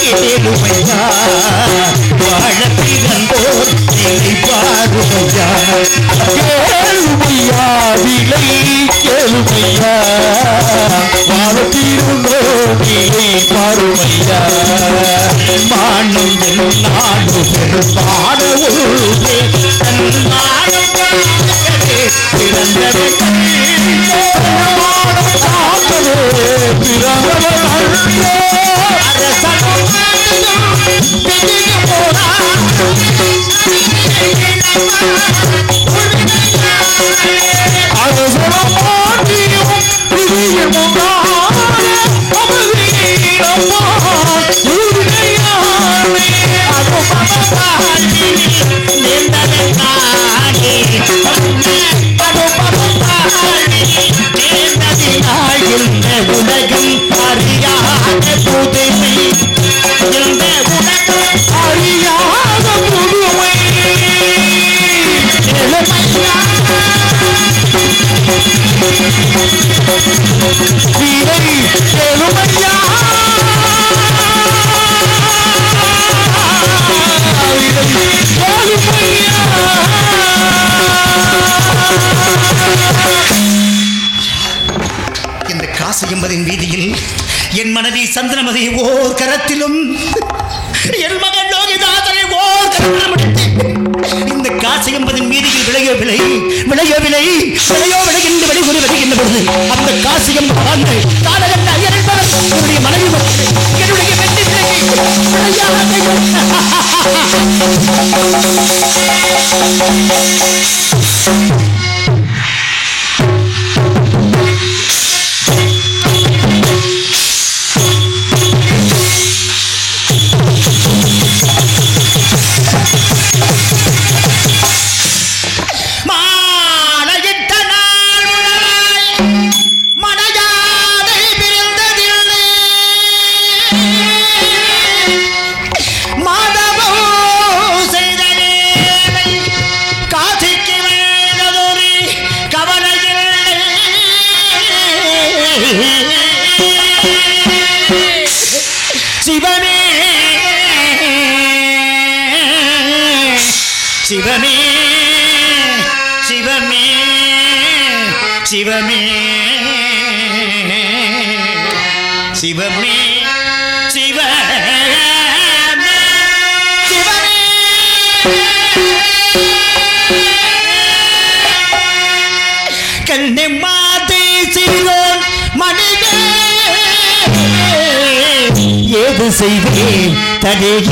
[SPEAKER 2] கேளுமையா வாழ பிறந்தோர் நிலை பாருமையா.
[SPEAKER 3] கேளுமையா விலை கேளுமையா, வாழத்திருந்தோ நிலை பாருமையா.
[SPEAKER 2] மானும் நாடு பெரும்பாட உருவே தன்மானம் பிறந்தது உலகம் அறியாத புதுமை. இந்த உலகம்
[SPEAKER 3] அறியாத புதுமை. விலை கேளுமையா,
[SPEAKER 1] இந்த காசி என்பதின் வீதியில் என் மனைவி சந்திரமதி ஓர் கரத்திலும் என் மகன் லோகிதாசனை ஓர் கரத்திலும் இந்த காசி என்பதின் மீதியில் விளையோ விளைகின்ற வெளிகுறி வருகின்ற பொழுது அந்த காசியம் வாழ்ந்து காலகட்ட ஐயர் என்பவர் என்னுடைய மனைவி என்னுடைய வெற்றி சிவமே சிவமே சிவமே சிவமே சிவமே சிவமே கண்ணே மாதே சிறோன் மணியே ஏது செய்வேன் தடையே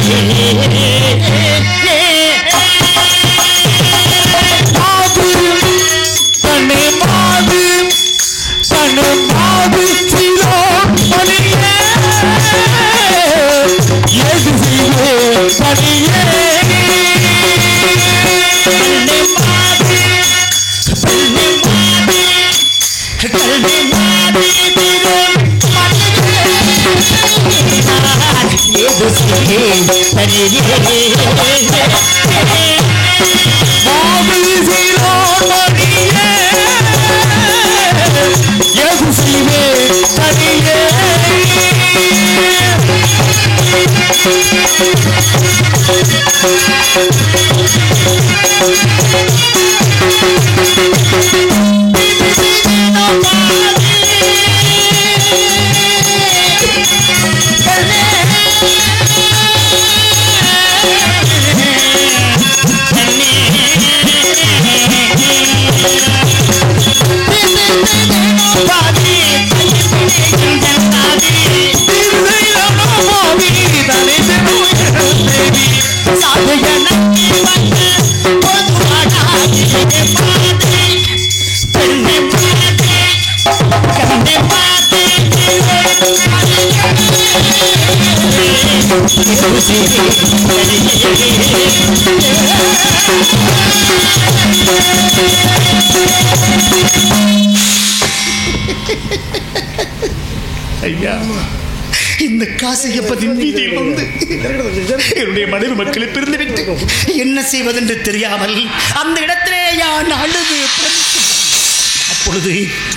[SPEAKER 1] ஐயா, இந்த காசியப்பதின் வீதியில் வந்து என்னுடைய மனைவி மக்களை பிரிந்துவிட்டு என்ன செய்வதென்று தெரியாமல் அந்த இடத்திலே யான் அழுது. அப்பொழுது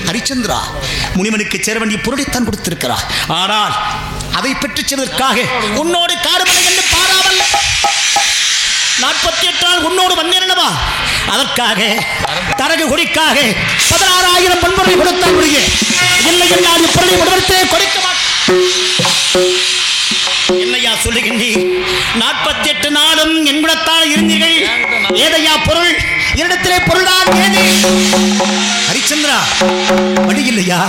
[SPEAKER 1] ஹரிச்சந்திரா முனிவனுக்கு சேர வேண்டிய பொருளைத்தான் கொடுத்திருக்கிறார். ஆனால் அதை பெற்றுச் செல்வதற்காக உன்னோடு காடுமலை என்று பாராமல் 48 நாள் உன்னோடு வந்தேனவா, அதற்காக தரகு கொடிக்காக 16,000 பொன்பொருளை கொடுத்தால் முடிய இல்லை என்றால் இப்பொருளை உடனே கொடுக்க மாட்டேன். என்னையா சொல்லுகின்றீர்? 48 நாளும் என் குலத்தால் இருந்தீர்கள். ஏதையா பொருள்? என்னிடத்திலே பொருள்தான் ஏது? ஹரிச்சந்திரா, வழி இல்லையா?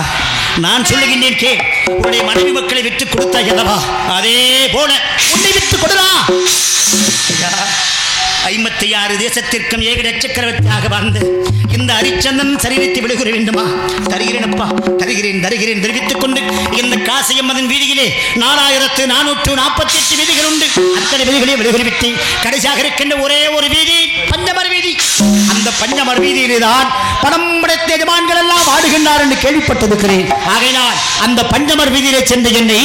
[SPEAKER 1] நான் சொல்லுகின்றேன் கே. உன்னுடைய மனைவி மக்களை விட்டு கொடுத்த அல்லவா, அதே போல உன்னை விட்டு கொடுறா. 56 தேசத்திற்கும் ஏக சக்கரவர்த்தியாக வாழ்ந்து இந்த ஹரிச்சந்திரன் சரீரத்தை விடுகிற வேண்டுமா? தருகிறேன் அப்பா, தருகிறேன் தெரிவித்துக் கொண்டு இந்த காசியம்மன் வீதியிலே 4448 வீதிகள் உண்டு. அத்தனை வீதிகளே விடுகிவிட்டு கடைசியாக இருக்கின்ற ஒரே ஒரு வீதி பஞ்சமர் வீதி. அந்த பஞ்சமர் வீதியிலே தான் பணம் படைத்த எஜமான்கள் எல்லாம் ஆடுகின்றார் என்று கேள்விப்பட்டிருக்கிறேன். ஆகையினால் அந்த பஞ்சமர் வீதியிலே சென்று என்னை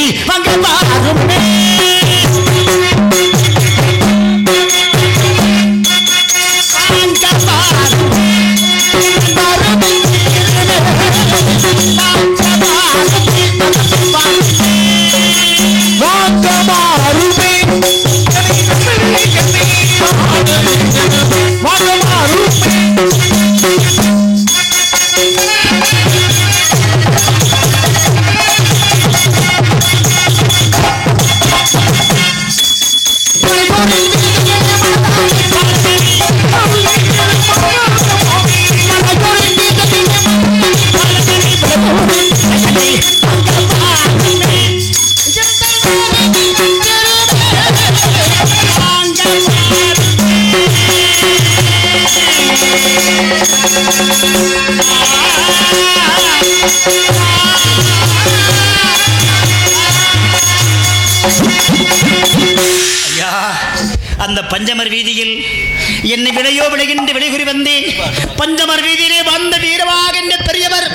[SPEAKER 1] ஐயா, அந்த பஞ்சமர் வீதியில் என்னை விளையோ விளைகின்ற விளைகுறி வந்தேன். பஞ்சமர் வீதியிலே வந்த வீரவாக என்ற பெரியவர்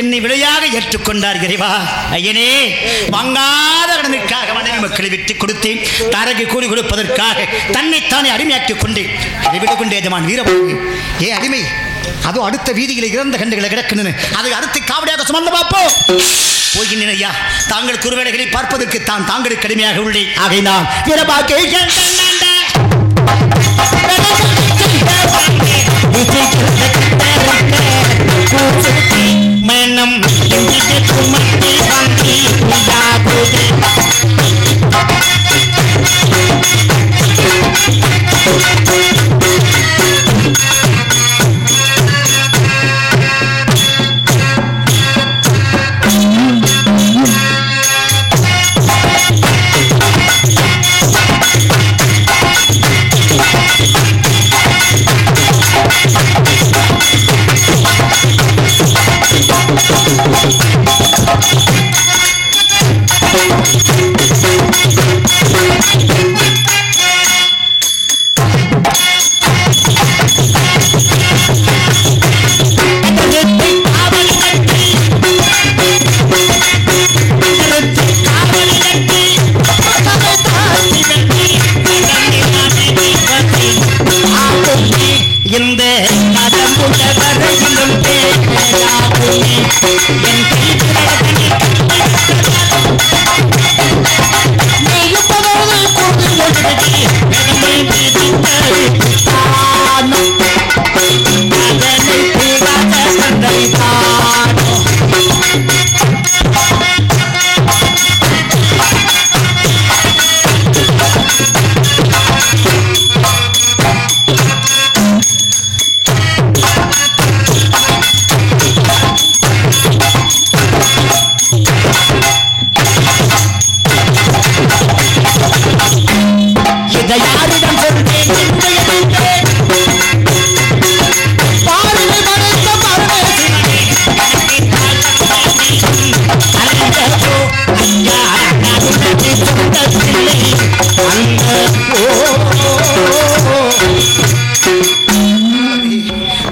[SPEAKER 1] என்னை விளையாக ஏற்றுக்கொண்டார். இறைவா, ஐயனே, வாங்காத கடனுக்காக மனைவி மக்களை விட்டு கொடுத்தேன். தரகு கூலி கொடுப்பதற்காக தன்னைத்தானே அடிமையாக்கிக் கொண்டேன். விடு கொண்டே எஜமான் வீரவாக, ஏ அடிமை, அதோ அடுத்த வீதியில இறந்த கண்டுகளை கிடக்கின்றன, அதை அடுத்து காவடியாக சுமந்து பார்ப்போம். போகின்றேன் ஐயா, தாங்கள் குருவேளைகளை பார்ப்பதற்கு தான் தாங்களுக்கு கடுமையாக உள்ளேன். ஆகையினால் மனம் இந்த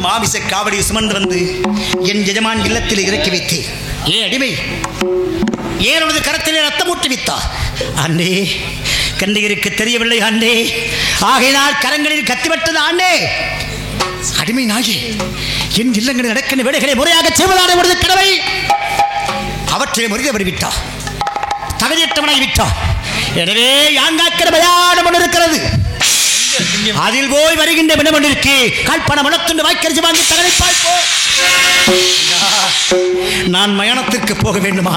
[SPEAKER 1] மாமிச காவடியை சுமந்து வந்து என் எஜமான் இல்லத்தில் இறக்கி வைத்தேன். ஏ அடிமை, ஏன் உனது கரத்திலே ரத்தம் ஊற்றி வித்தார்? ஆண்டே, கண்டையருக்கு தெரியவில்லை ஆண்டே, ஆகையினால் கரங்களில் கத்திவிட்டது ஆண்டே. அடிமை நாயே, என் இல்லங்களில் நடக்கின்ற வேலைகளை முறையாக செய்வதான உனது கடமை. அவற்றை முறிய வருவிட்டார், தகுதியற்றவனாய் விட்டார். எனவே யாங்காக்கிற பயானம் ஒன்று இருக்கிறது, அதில் போய் வருகின்ற வினவனிற்கு கல்பன மனத்துண்டு வாய்க்கரிசி வாங்கி தகனை பார்ப்போம். நான் மயானத்திற்கு போக வேண்டுமா?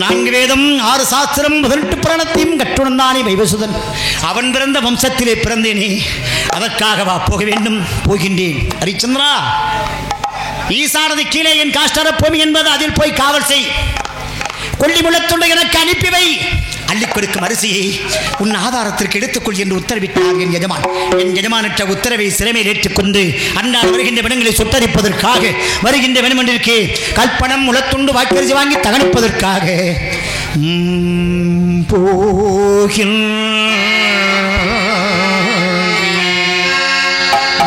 [SPEAKER 1] 4 வேதம் 6 சாஸ்திரம் 18 புராணத்தையும் கற்றுணர்ந்தானே வைவசுதன். அவன் பிறந்த வம்சத்திலே பிறந்தேனே, அதற்காகவா போக வேண்டும்? போகின்றேன். ஹரிச்சந்திரா, ஈசானது கீழே என் காஷ்டர பூமி என்பது, அதில் போய் காவல் செய். கொல்லிமுள்ளத்துண்டை எனக்கு அனுப்பிவை. அள்ளிக் கொடுக்கும் அரிசியை உன் ஆதாரத்திற்கு எடுத்துக்கொள் என்று உத்தரவிட்டார் என் எஜமான். என் எஜமானற்ற உத்தரவை சிறைமையில் ஏற்றுக்கொண்டு அன்றால் வருகின்ற வினங்களை சுட்டரிப்பதற்காக, வருகின்ற வினமன்றிற்கு கல்பனம் முளத்துண்டு வாக்கரிசி வாங்கி தகனிப்பதற்காக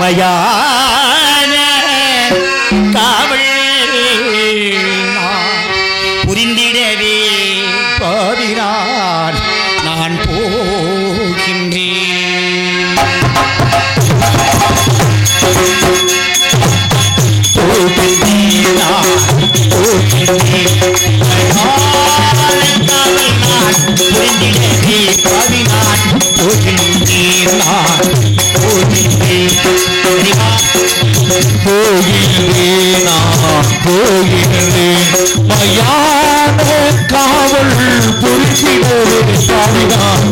[SPEAKER 1] மயான காவல் புரிந்திடவே பாவினான் நான் போகின்றேன்.
[SPEAKER 3] மயான காவல் புரிந்திடவே பாவினான்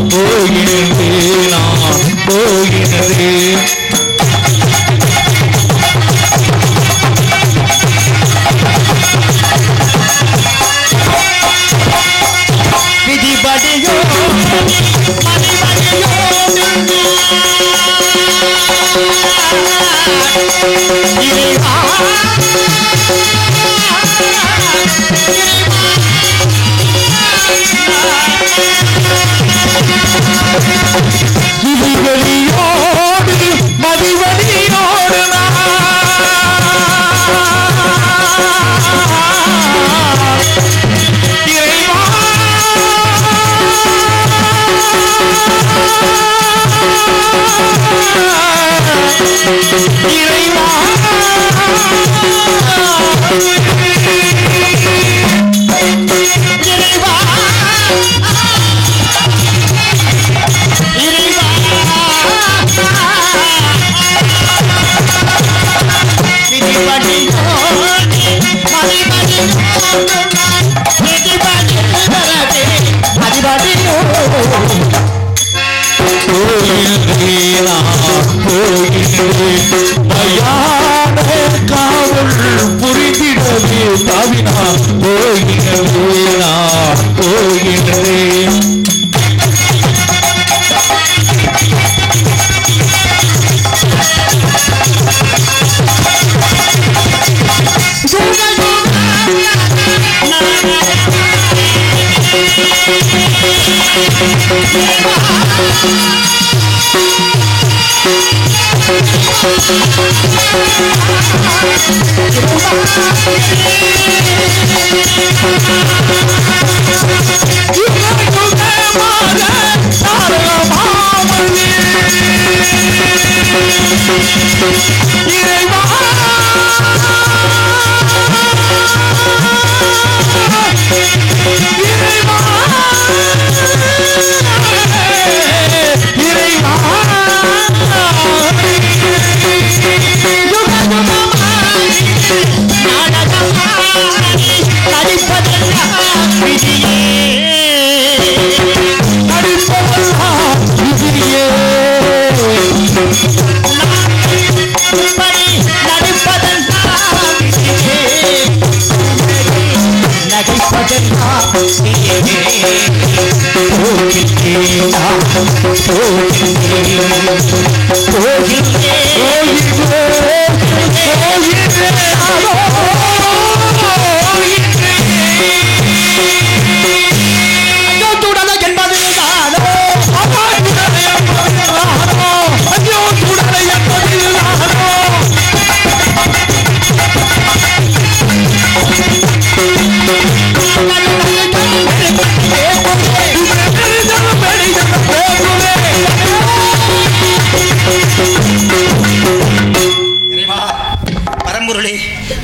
[SPEAKER 3] போகின்றேன்.
[SPEAKER 1] விதிபடியோ மணிபடியோ
[SPEAKER 3] விதிகளியோடு மதிவடியோடு இறைவா இறைவா காவல் புரிந்திடவே தவினா போகின்றே நான் போகின்றேன்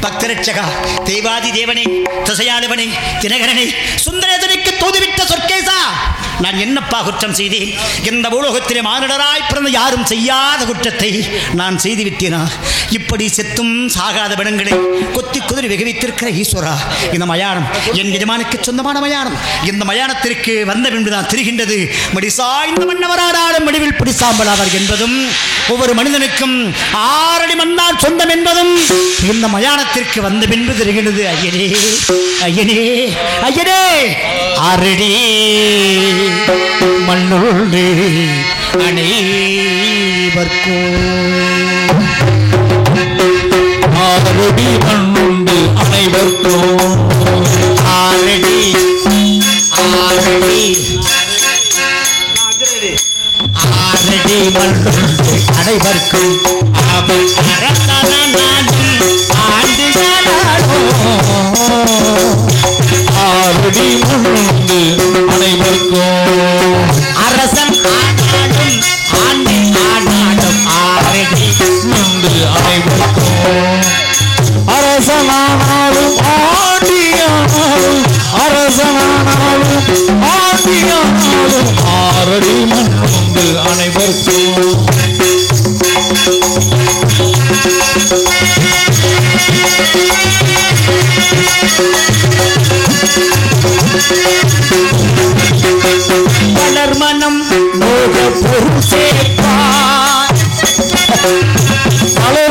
[SPEAKER 1] பக்தரட்சகா தெய்வாதி தேவனே திசையாளவனே தினகரனே சுந்தரேசனுக்கு தூதுவிட்ட சொற்கேசா நான் என்னப்பா குற்றம் செய்தேன் இந்த பூலோகத்திலே மானிடராய் பிறந்த யாரும் செய்யாத குற்றத்தை நான் செய்து விட்டேனா இப்படி செத்தும் சாகாத பிணங்களை கொத்தி குதிரை வெகுவித்திருக்கிற ஈஸ்வரா இந்த மயானம் என் எஜமானுக்கு சொந்தமான மயானம் இந்த மயானத்திற்கு வந்த பின்புதான் தெரிகின்றது மடிசாய்ந்த மன்னவராடாடும் முடிவில் பிடிசாம்பலாவர் என்பதும் ஒவ்வொரு மனிதனுக்கும் 6 அடி மண்ணால் சொந்தம் என்பதும் இந்த மயானத்திற்கு வந்த பின்பு தெரிகின்றது ஐயனே ஐயனே ஐயனே 6 அடி மண்ணோடு அனைவர்க்கும்
[SPEAKER 3] 6 அடி மண்ணுண்டு அனைவர்க்கும்
[SPEAKER 1] 6 அடி 6 அடி 6 அடி மண்ணுண்டு அனைவர்க்கும் அவன் அரசன நாடும் ஆண்டுகளாடும்
[SPEAKER 3] 6 அடி மண்ணுண்டு அனைவர்க்கும்
[SPEAKER 1] அரசன் ஆனாடும் ஆண்டு ஆனாடும் 6 அடி
[SPEAKER 3] மண்டு அனைவர்க்கும் அரசனானாலும் ஆண்டியானாலும் அரசனானாலும் ஆண்டியானாலும் 6 அடி மண்ணுண்டு அனைவர்க்கும்
[SPEAKER 1] மனம் மோக பொருள் சேர்ப்பார்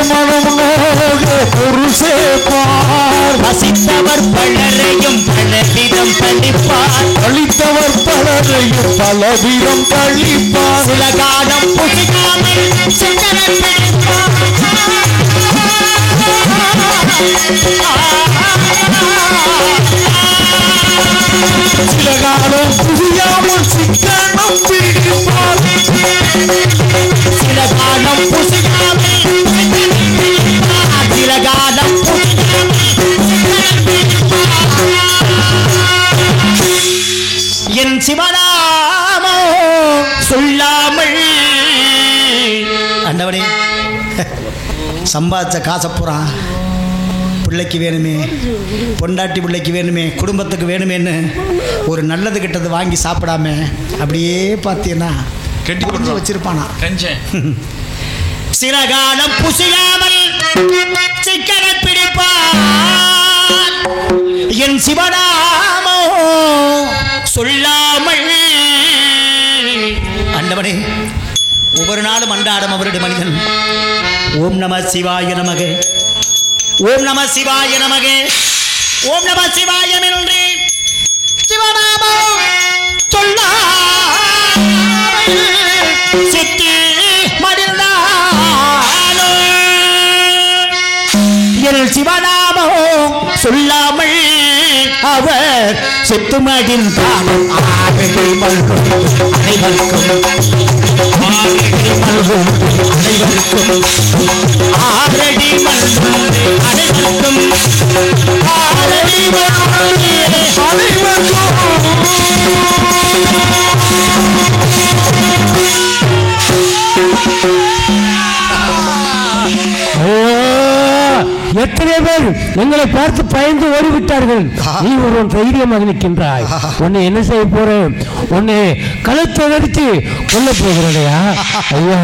[SPEAKER 3] மனம் மோக பொருள் சேர்ப்பார்
[SPEAKER 1] வசித்தவர் பலரையும் பலவிதம் படிப்பார்
[SPEAKER 3] அளித்தவர் பலரை உன்னையும் பலவீரம் கழிப்பார்.
[SPEAKER 1] சில காலம் புசிக்காமல் சிந்தனை பிடிப்பார்.
[SPEAKER 3] சில காலம் புரியாமல் சிக்கனம் பிடிப்பார்.
[SPEAKER 1] சில காலம் புசிக்காமல் சில காலம் என் சிவனாமோ சொல்லாமல் ஆண்டவனே சம்பாதிச்ச காசை பூரா பிள்ளைக்கு வேணுமே, பொண்டாட்டி பிள்ளைக்கு வேணுமே, குடும்பத்துக்கு வேணுமேன்னு ஒரு நல்லது கிட்டது வாங்கி சாப்பிடாம அப்படியே பார்த்தீங்கன்னா கெட்டி வச்சிருப்பானா. சில காலம் புசியாமல் சிக்கனை பிடிப்பான் என் சிவனாமோ சொல்லாமல். ஆண்டவனே ஒவ்வொரு நாளும் அன்றாடம் அவருடைய மனிதன் ஓம் நம சிவாய நமக, ஓம் நம சிவாய நமக, ஓம் நம சிவாய என்று சிவநாமோ சொல்லாமல் சித்தி மடிந்தானோ. என் சிவநாமோ சொல்லாமல் அவர் செத்து மடிந்தாலும் ஆகவே மல்கும் அனைவருக்கும், ஆகவே மல்கும் அனைவருக்கும், ஆரடி மல்கும் அனைவருக்கும், ஆரடி மல்கும்
[SPEAKER 3] எத்தனை பேர் எங்களை பார்த்து பயந்து ஓடிவிட்டார்கள். நீ ஒருவன் தைரியமாக நிற்கின்றாய். உன்னை என்ன செய்ய போறேன்? உன்னை கழுத்தை நடித்து கொல்ல போகிறேயா? ஐயா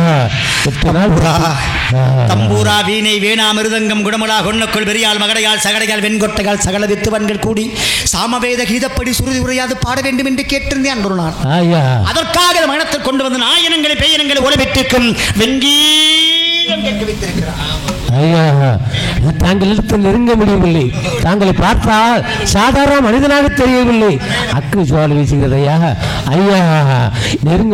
[SPEAKER 1] தம்பூரா வீணை வேணா மிருதங்கம் குடமுலா கொன்னக்குள் பெரியால் மகடையால் சகடையால் வெண்கொட்டையால் சகல வித்துவன்கள் கூடி சாமவேத கீதப்படி சுருதி உரையாது பாட வேண்டும் என்று கேட்டிருந்தேன் அன்று நான். அதற்காக மனத்தில் கொண்டு வந்து ஆயனங்களை பெயரங்களை உறவிட்டிருக்கும் வெங்கீதம் கேட்க வைத்திருக்கிறார்.
[SPEAKER 3] ஐயா தாங்களிடத்தில் நெருங்க முடியவில்லை. தாங்களை பார்த்தால் சாதாரண மனிதனாக தெரியவில்லை. அக்கு ஜுவாலை வீசுகிறது ஐயா. ஐயா நெருங்க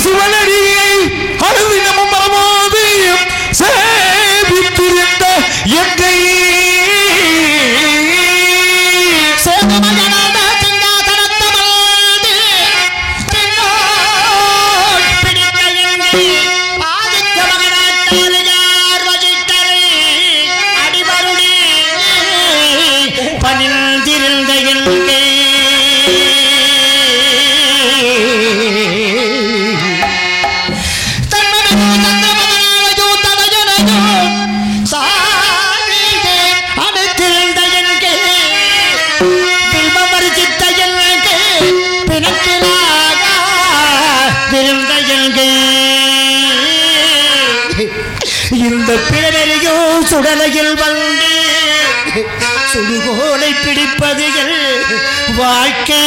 [SPEAKER 3] சிவனடியை அழுதினமும் பரமாதையும் சேவித்திருந்த எங்கை
[SPEAKER 1] இந்த பிறவெளியோ சுடலையில் வந்து சுடுகோலை பிடிப்பதுகள் வாழ்க்கை.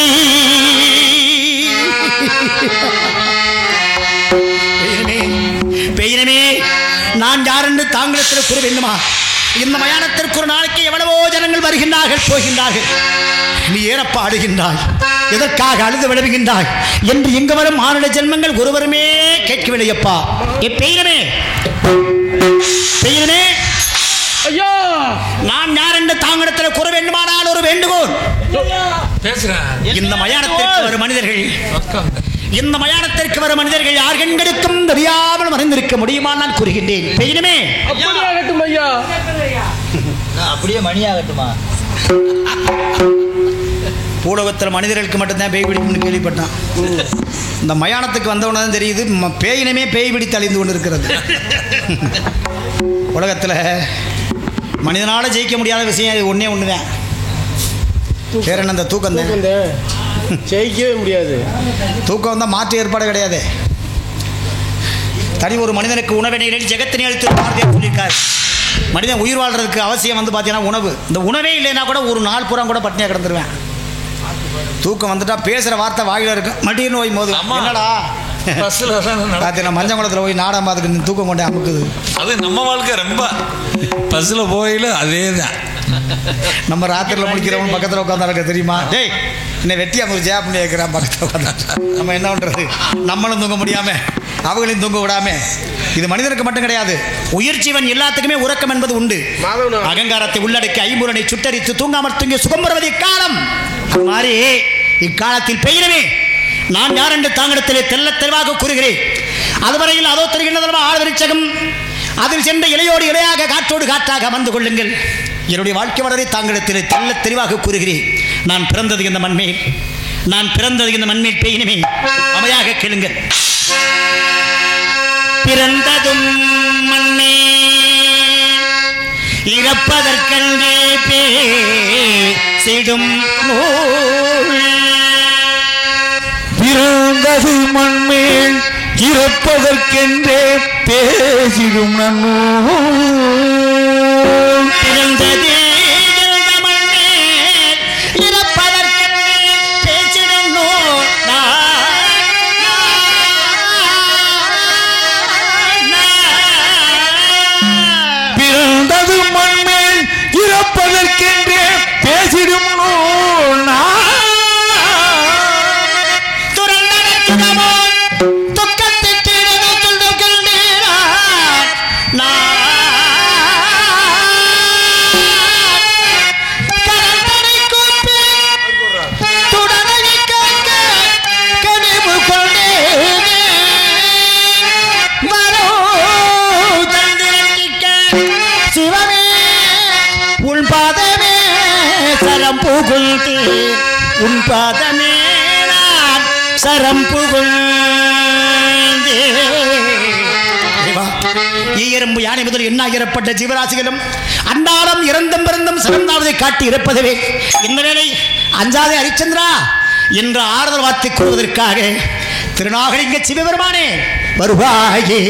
[SPEAKER 1] பெயரமே நான் யார் என்று தாங்களிடத்தில் கூற வேண்டுமா? இந்த மயானத்திற்கு ஒரு நாளைக்கு எவ்வளவோ ஜனங்கள் வருகின்றார்கள் போகின்றார்கள். நீ ஏறப்பா அழுகின்றாய், எதற்காக அழுது விளவுகின்றாய் என்று எங்கு வரும் மானுட ஜென்மங்கள் ஒருவருமே கேட்கவில்லையப்பா. பெயரமே பெயரமே ஐயா நான் யார் என்று தாங்களிடத்தில் கூற வேண்டுமானால் ஒரு வேண்டுகோள். இந்த மயானத்திற்கு வரும் மனிதர்கள், இந்த மயானத்திற்கு வரும் மனிதர்கள் யார் கண்களுக்கும் தெரியாமல் மறைந்திருக்க முடியுமா நான் கூறுகின்றேன். பெயரமே
[SPEAKER 2] அப்படியே மணியாகட்டுமா?
[SPEAKER 1] பூலோகத்தில் மனிதர்களுக்கு மட்டும்தான் பேய் பிடிக்கும்னு கேள்விப்பட்டான். இந்த மயானத்துக்கு வந்தவன தான் தெரியுது பேயினமே பேய் பிடித்து அழிந்து கொண்டு இருக்கிறது. உலகத்தில் மனிதனால் ஜெயிக்க முடியாத விஷயம் அது ஒன்றே ஒன்று தான். வேற என்ன? அந்த தூக்கம் தான்.
[SPEAKER 3] ஜெயிக்கவே முடியாது.
[SPEAKER 1] தூக்கம் வந்தால் மாற்று ஏற்பாடு கிடையாது. தனி ஒரு மனிதனுக்கு உணவினை ஜெகத்தினை அளித்து பாரதியார் சொல்லியிருக்கார். மனிதன் உயிர் வாழ்றதுக்கு அவசியம் வந்து பார்த்தீங்கன்னா உணவு. இந்த உணவே இல்லைன்னா கூட ஒரு நாள் பூரா கூட பட்டினியாக கிடந்துருவேன். தூக்கம் வந்துட்டா பேசுகிற வார்த்தை வாயில இருக்கு. மடின்னு போய் போது என்னடா பார்த்தீங்கன்னா மஞ்சங்குளத்தில் போய் நாடகம் பார்த்துக்கு தூக்கம் கொண்டே அமுக்குது.
[SPEAKER 6] அது நம்ம வாழ்க்கை ரொம்ப பஸ்ஸில் போயில அதே தான். நம்ம ராத்திரியில் முடிக்கிறவங்க பக்கத்தில் உட்காந்துருக்க தெரியுமா? டேய் என்ன வெட்டியா முறிச்சா அப்படின்னு கேட்குறான் பக்கத்தில் உட்காந்து. நம்ம என்ன பண்ணுறது? நம்மளும் தூங்க முடியாமல் அவங்களையும் தூங்க விடாம. இது மனிதனுக்கு மட்டும் கிடையாது,
[SPEAKER 1] உயிர் ஜீவன் எல்லாத்துக்குமே உறக்கம் என்பது உண்டு. அகங்காரத்தை உள்ளடக்கி ஐம்புலனை சுட்டரித்து தூங்காமல் தூங்கி சுகம் பெறுவது இக்காலம். மாறி இக்காலத்தில் பெய்யணுமே நான் யார் என்று தாங்களிடத்திலே தெல்ல தெளிவாக கூறுகிறேன். அதுவரையில் அதோ தெரிகின்றதா ஆழ்வரிச்சகம், அதில் சென்ற இலையோடு இலையாக காற்றோடு காற்றாக அமர்ந்து கொள்ளுங்கள். என்னுடைய வாழ்க்கை வளரை தாங்களிடத்திலே தெல்ல தெளிவாக கூறுகிறேன். நான் பிறந்தது இந்த மண்மேல், நான் பிறந்தது இந்த மண்மேல் பெய்யணுமே அமையாக கேளுங்கள். பிறந்ததும் மண்ணே இறப்பதற்கென்றே பேசிடும் நூல்.
[SPEAKER 6] பிறந்தது மண்மேல் இறப்பதற்கென்றே பேசிடும் நன்னூல்.
[SPEAKER 1] பிறந்ததே இந்த மண்மேல் இறப்பதற்கென்றே பேசிடும் நூல்.
[SPEAKER 6] பிறந்தது மண்மேல் இறப்பதற்கென்றே பேசிடும் நூல்.
[SPEAKER 1] உன் பாதமே நான் சரம் புகழ்ந்தே. ஈயரம்பு யானை முதல் எண்ணாயிரப்பட்ட ஜீவராசிகளும் அன்றாடம் இறந்தும் பிறந்தும் சிறந்தாவதை காட்டி இருப்பதுவே இந்த வேளை அஞ்சாதே ஹரிச்சந்திரா என்ற ஆறுதல் வார்த்தை கூறுவதற்காக திருநாகலிங்க சிவபெருமானே வருவாயே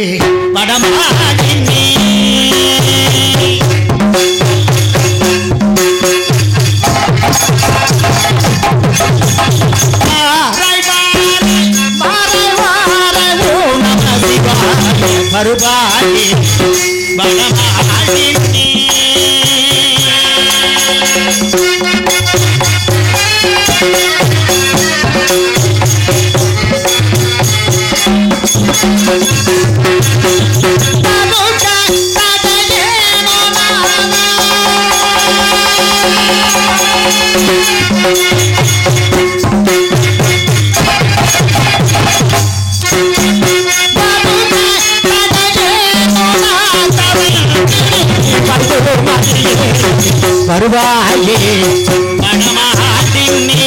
[SPEAKER 1] வடமானே. மறுபாடி வடமாடி வருவாயே வடமாடினே.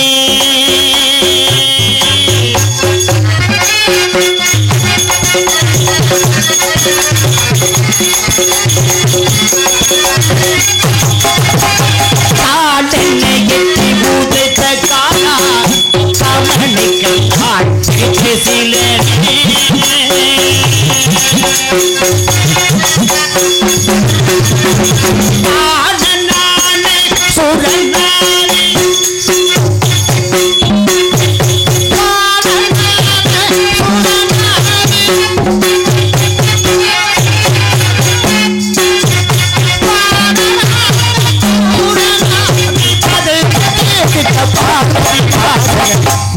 [SPEAKER 1] காலனை எட்டி ஊதைத்த காலா சமணிகள் காட்சி சில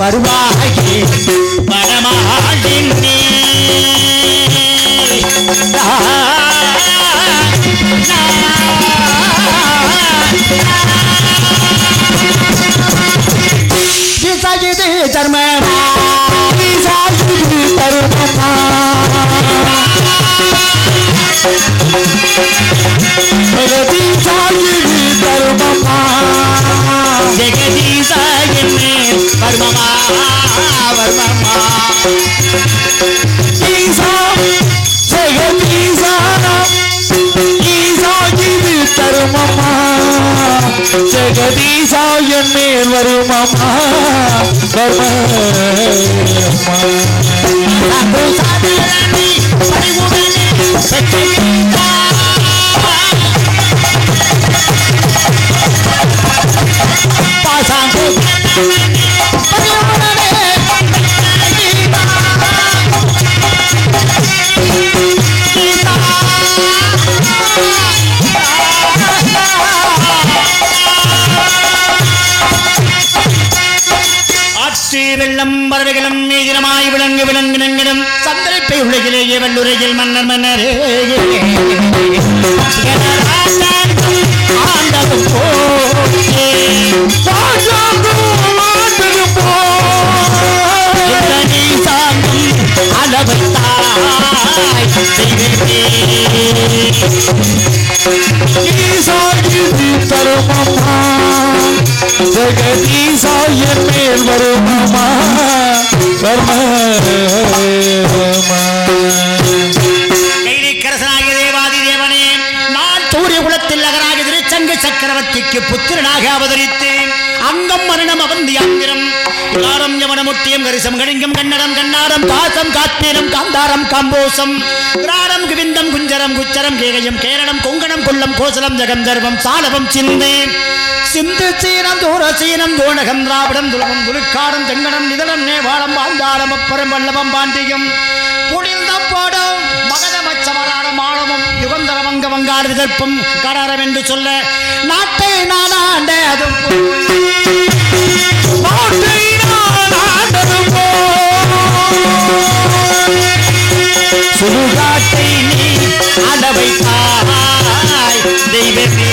[SPEAKER 1] வருவாயே வடமாடினே. விசாகிது தர்மமா விசாகிது தர்மமா ஜெகதீசாகிது தர்மமா ஜெகதீசாகினே வர்மமா வர்மமா ஈசா ஜெகதீசா ஈசாகிது தர்மமா ஜெகதீசா என் மேல் வருமமா உலகிலும் மீதினமாய் விளங்கு விளங்கினங்கிடும் சந்தரிப்பை உலகிலேயே வல்லுரையில் மன்னர் மன்னரே ஆண்டவன் போயே அளவைத்தாய்
[SPEAKER 7] தருமம்மா ஜெகதீசா என் மேல் வருமம்மா
[SPEAKER 1] கைலிக்கரசனாகிய தேவாதி தேவனே நான் சூரிய குலத்தில் நகராக திருச்சங்க சக்கரவர்த்திக்கு புத்திரனாக அவதரித்து அங்கம் மரணம் அவந்தி ஆந்திரம் காரம் யவனமுட்டியம் கரிசம் கலிங்கம் கன்னடம் கண்ணாரம் காசம் காத்மீரம் காந்தாரம் காம்போசம் கிராடம் குவிந்தம் குஞ்சரம் குச்சரம் கேகயம் கேரளம் கொங்கணம் கொல்லம் கோசலம் ஜெகம் தர்வம் சாலவம் சிந்து சிந்து சீனம் தூர சீனம் தோணகம் திராவிடம் துலகம் துலுக்காடும் தெங்கடம் நிதனம் நேவாளம் பாந்தாளம் அப்பறம் வல்லவம் பாண்டியம் புனிந்தம் போடும் மகதமச்சமராடம் ஆழமும் யுகந்தரம் அங்க வங்காடு விதர்ப்பும் கடாரம் என்று சொல்ல நாட்டை நானாண்ட அதுவும் சுடுகாட்டை நீ அளவைத்தாய் தெய்வமே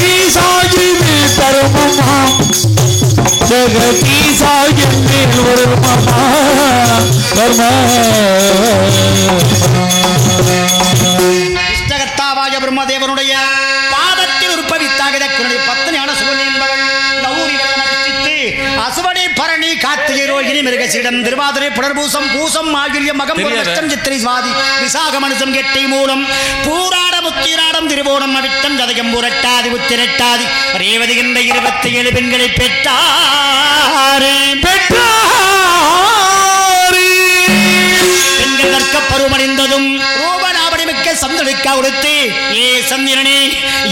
[SPEAKER 7] ஈசாயினி தருமம்மா ஜெகதீசா என் மேல் வருமம்மா
[SPEAKER 1] இஷ்டகர்த்தாவாய பிரம்மதேவனுடைய பாதத்தில் உற்பவித்தாக பத்னியான சுவன் என்பவள் கௌரி அனுஷ்டித்து அசுவனை பரணி கார்த்திகை ரோகிணி மிருகசீடம் திருவாதிரை புனர்பூசம் பூசம் ஆகியம் மகம் அஷ்டம் சித்திரை சுவாதி விசாக மனுஷம் கெட்டை மூலம் பூராட முத்திராடம் திருவோணம் அவிட்டம் கதகம் புரட்டாதி உத்திரட்டாதி ரேவதி என்ற 27 பெண்களை பெற்றாரே பெண்கள் தற்க பருவமடைந்ததும் ரூபநாபடிமிக்க சந்தளிக்கா கொடுத்து ஏ சந்திரனே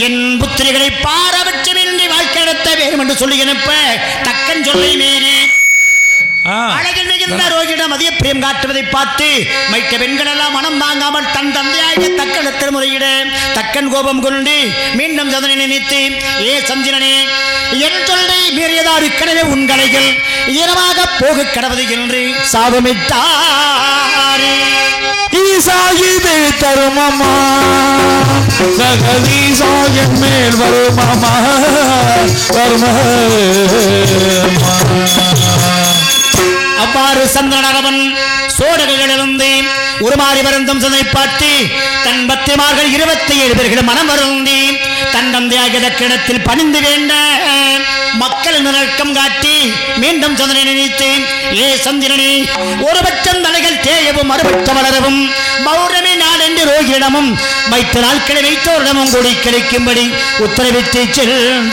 [SPEAKER 1] என் புத்திரிகளை பாரபட்சமின்றி வாழ்க்கை நடத்த வேண்டும் என்று சொல்லி அனுப்ப தக்கன் சொல்லை மீறி அழகில் மிகுந்த ரோகிடம் அதிக பிரியம் காட்டுவதை பார்த்து மைக்க பெண்கள் எல்லாம் மனம் தாங்காமல் தன் தந்தையாக தக்கனத்தில் முறையிட தக்கன் கோபம் கொண்டு மீண்டும் சந்திரனை நினைத்து ஏ சந்திரனே என் சொல்லை மீறியதார் இக்கனவே உன் கலைகள் இரவாக போக கடவுது என்று சாபமிட்டாரே
[SPEAKER 7] ஈசாயினி தருமம்மா ஜெகதீசா என் மேல் வருமம்மா
[SPEAKER 1] அவ்வாறு சந்திரனவன் சோடகளிலிருந்து உருமாறி வருந்தும் சதை பார்த்து தன் பத்திமார்கள் 27 பேர்களும் மனம் வருந்தி தன் தந்தையாகிய கிடத்தில் பணிந்து வேண்ட மக்கள் நிறக்கம் காட்டி மீண்டும் சந்திரனை நினைத்து ஏ சந்திரனே ஒரு பட்சம் தலைகள் தேயவும் மறுபட்சம் வளரவும் பௌர்ணமி நாள் என்று ரோகியிடமும் வைத்த நாட்களை வைத்தோரிடமும் கூடி கிடைக்கும்படி உத்தரவிட்டு சென்றாரே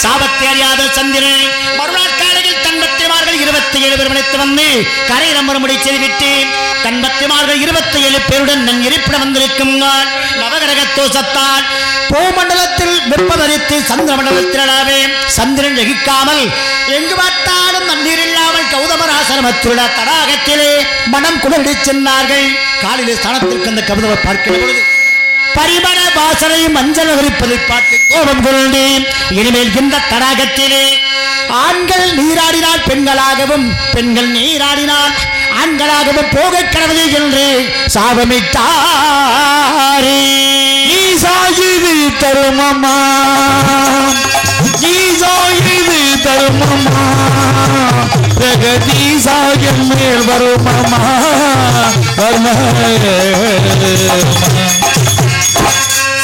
[SPEAKER 1] சாபத்தை அறியாத சந்திரன் மறுநாள் காலையில் தன் பத்திமார்கள் 27 பேர் மணித்து வந்து கரை நம்பரும்படி செய்துவிட்டு தன் பத்திமார்கள் 27 பேருடன் நன் இருப்பிடம் வந்திருக்கும் நவகிரக தோஷத்தால் பூமண்டலத்தில் வெப்பதரித்து சந்திர மண்டலத்திலாவே சந்திரன் ஜெகிக்காமல் எங்கு பார்த்தாலும் நன்னீர் இல்லாமல் கௌதமராசிரமத்துள்ள தடாகத்திலே மனம் குளிர்ந்து சென்றார்கள். காலிலே ஸ்தானத்திற்கு அந்த கௌதமர் பார்க்கிற பொழுது பரிமள வாசனை மஞ்சள் விரிப்பதை பார்த்து கோபம் கொண்டு இனிமேல் இந்த தடாகத்திலே ஆண்கள் நீராடினால் பெண்களாகவும் பெண்கள் நீராடினால் ஆண்களாகவும் போக கடவுளை என்று சாபமிட்டாரே.
[SPEAKER 7] ஈசாயினி தருமம்மா ஈசாயினி தருமம்மா ஜெகதீசா என் மேல் வருமம்மா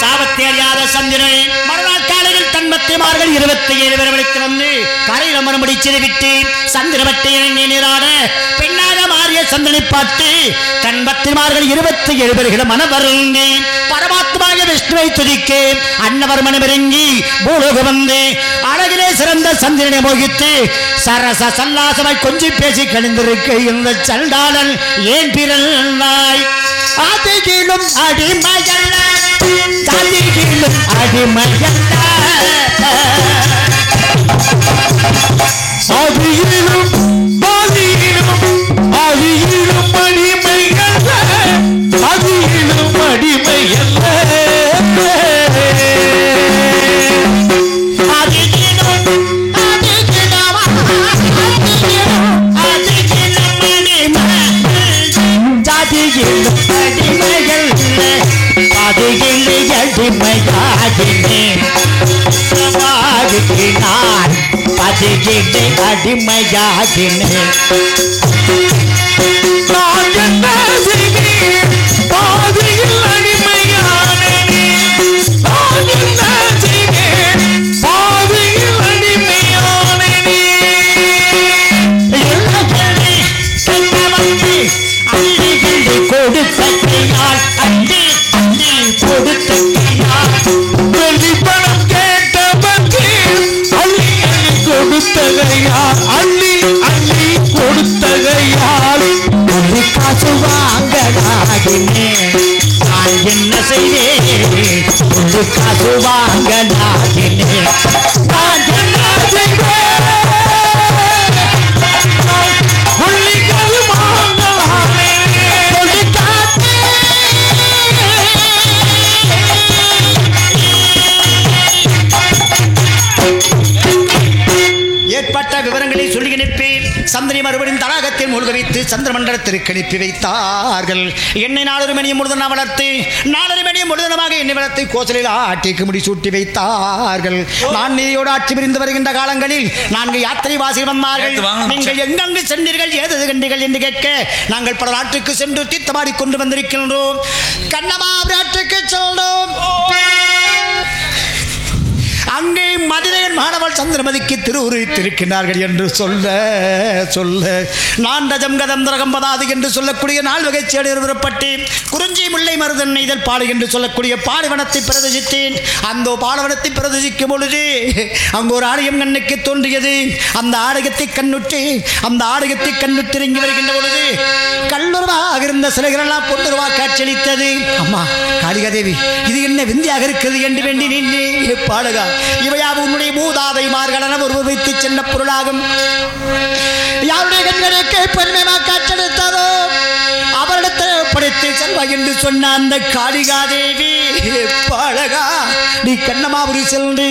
[SPEAKER 1] சாபத்தை அறியாத சந்திரன் மறுநாள் காலையில் தன் பத்திமார்கள் 27 பேர் விழித்து வந்து கரையில் அமரும்படி செய்துவிட்டு சந்திரவட்டை இறங்கி நீராட பெண்ணாக மாறிய சந்திரனை பார்த்து தன் பத்திமார்கள் 27 பேர்களும் மனவருந்தி பரமாத்மாக விஷ்ணுவை துதிக்கு அன்னவர் மனமிறங்கி பூலோக வந்து அழகிலே சிறந்த சந்திரனை மோகித்து சரச சல்லாசமாய் கொஞ்சி பேசி கழிந்திருக்க இந்த சண்டாளன் ஏன் பிறந்தாய் அதிலும் அடிமையல்ல தலிகிலும் அடிமையல்ல
[SPEAKER 7] ஆதியிலும் ஆதியிலும் ஆதியிலும் அடிமையல்ல ஆதியிலும்
[SPEAKER 1] பதுக்கினார் பதுகிட்டு அடிமையாகினேன்
[SPEAKER 7] நான் என்ன செய்தேன் பாதையில் அடிமையானேனே நான் என்ன செய்தேன் பாதையில் அடிமையானேனே
[SPEAKER 1] கொடுத்தால் அள்ளி அள்ளி கொடுத்தால்
[SPEAKER 7] வெளிப்பணம் கேட்டவர்க்கு அள்ளி அள்ளி கொடுத்தகையால் அள்ளி அள்ளி கொடுத்தகையால்
[SPEAKER 1] ஒரு காசு வாங்கலாகினேன் நான் என்ன செய்தேன் ஒரு காசு வாங்கலாகினேன் நான் என்ன செய்தேன்
[SPEAKER 7] உள்ளிக்கது மாங்கலானே
[SPEAKER 1] ஏற்பட்ட விவரங்களை சொல்லி அனுப்பேன். சந்திரி மறுபடியும் தடாகத்தில் மூழ்க வைத்து சந்திரமண்டலத்திற்கு அனுப்பி வைத்தார்கள். என்னை 4 மணியும் முழுதனா வளர்த்து 4 மணியும் முழுதனமாக என்னை வளர்த்து கோசலில் ஆட்டிக்கு முடி சூட்டி வைத்தார்கள். நான் நீயோடு ஆட்சி பிரிந்து வருகின்ற காலங்களில் 4 யாத்திரை வாசி வந்தார்கள். நீங்கள் எங்கெங்கு சென்றீர்கள் ஏது கண்டீர்கள் என்று கேட்க நாங்கள் பல நாட்டுக்கு சென்று தீர்த்தமாடி கொண்டு வந்திருக்கின்றோம். கண்ணமா நாட்டுக்கு சென்றோம். அங்கே மதுரையன் மாணவள் சந்திரமதிக்கு திருவுரித்திருக்கிறார்கள் என்று சொல்ல சொல்ல நான் ரஜம் கதம் திரகம்பதாது என்று சொல்லக்கூடிய 4 வகை சேடு விருப்பட்டு குறிஞ்சி முல்லை மருதன் நெய்தல் பாடு என்று சொல்லக்கூடிய பாலைவனத்தை பிரதேசித்தேன். அந்த பாலைவனத்தை பிரதேசிக்கும் பொழுது அங்கு ஒரு ஆலயம் கண்ணுக்கு தோன்றியது. அந்த ஆலயத்தை கண்ணுற்றி அந்த ஆலயத்தை கண்ணுற்றிறங்கி வருகின்ற பொழுது கல்லுருவாக இருந்த சிலைகளெல்லாம் பொன்னுருவா காட்சியளித்தது. அம்மா காளிகாதேவி இது என்ன விந்தியாக இருக்குது என்று வேண்டி நின்று பாடுகா இவையாவது உன்னுடைய மூதாதைமார்களென உருவகித்து சென்ற பொருளாகும். யாருடைய கண்களுக்கு பெருமைமா காட்சியளித்ததோ அவரிடத்தை படைத்து செல்வா என்று சொன்ன அந்த காளிகாதேவி பாழகா நீ கண்ணமாபுரி சென்று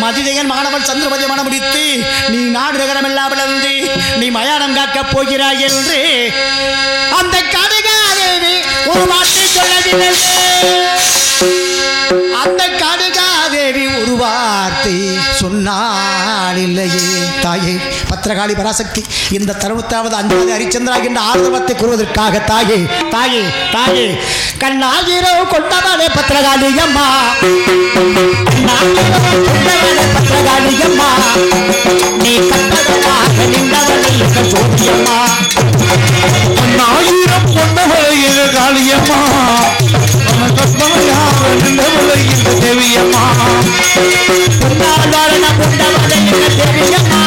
[SPEAKER 1] மதிதையன் மாணவன் சந்திரமதி மனம் முடித்து நீ நாடு நகரம் எல்லாம் விளந்து நீ மயானம் காக்கப் போகிறாய் என்று அந்த காளிகாதேவி ஒரு வார்த்தை சொல்லவில்லை. அந்த காளிகாதேவி ஒரு வார்த்தை சொன்னால் இல்லையே. தாயே பத்திரகாளி பராசக்தி இந்த தருணத்தாவது அஞ்சாவது ஹரிச்சந்திராகின்ற ஆர்வத்தை கூறுவதற்காக தாயே தாயே தாயே கண்ணாயிரோ கொண்டவளே பத்திரகாளி அம்மா கொண்டவளே பத்திரகாளி அம்மா நீ கட்டதமாக நின்றவளே ஜோதியம்மா
[SPEAKER 7] ஆயிரம் கொண்டவளை காளியம்மா நின்றவளை இந்த தேவியம்மா
[SPEAKER 1] கொண்டவளை தேவியம்மா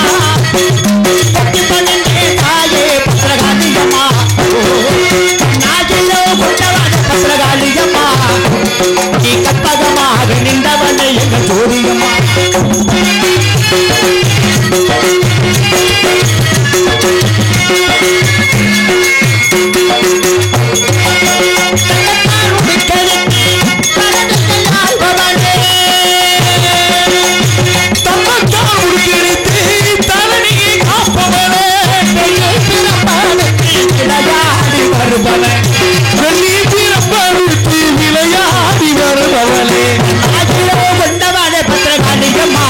[SPEAKER 1] தாயே பத்திரகாளி அம்மா நாயிரோ கொண்டவளே பத்திரகாளி அம்மா நீ கற்பகமாக நின்றவளே எங்கள் ஜோதியம்மா
[SPEAKER 7] விளையாடி வருபவளே
[SPEAKER 1] கொண்டவளே பத்திரகாளி அம்மா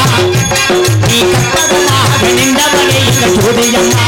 [SPEAKER 1] நீ கற்பகமாக நின்றவளே எங்கள் ஜோதியம்மா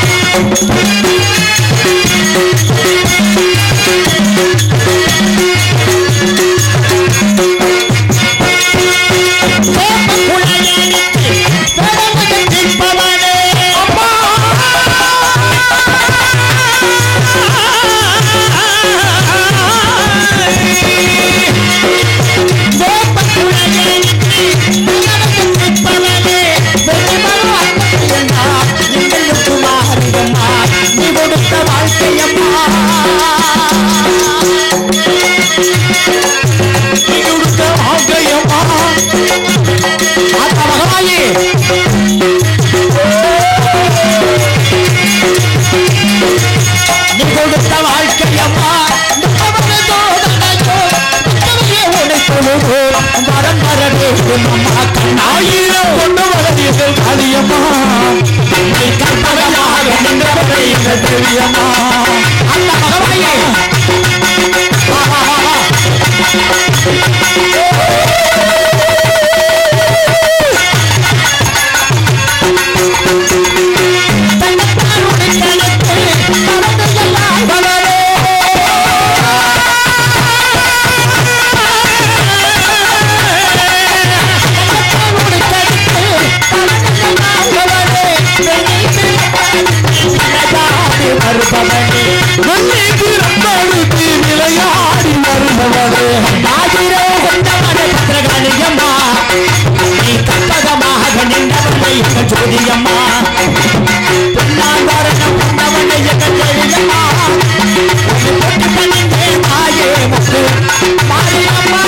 [SPEAKER 7] ஆயிரம் கொண்டவளை காளியம்மா கற்பகமாக நின்றவளை இந்த தேவியம்மா
[SPEAKER 1] அந்த பகவாயே
[SPEAKER 7] கொண்டவளே
[SPEAKER 1] ஆயிரோ கொண்டவளே பத்திரகாளியம்மா நீ கற்பகமாக நின்றவளை எங்கள் ஜோதியம்மா பொன்னாங்காரணம் கொண்டவளை எங்கள் தேவியம்மா பொட்டு பணிந்தே தாயே முத்து மாரியம்மா.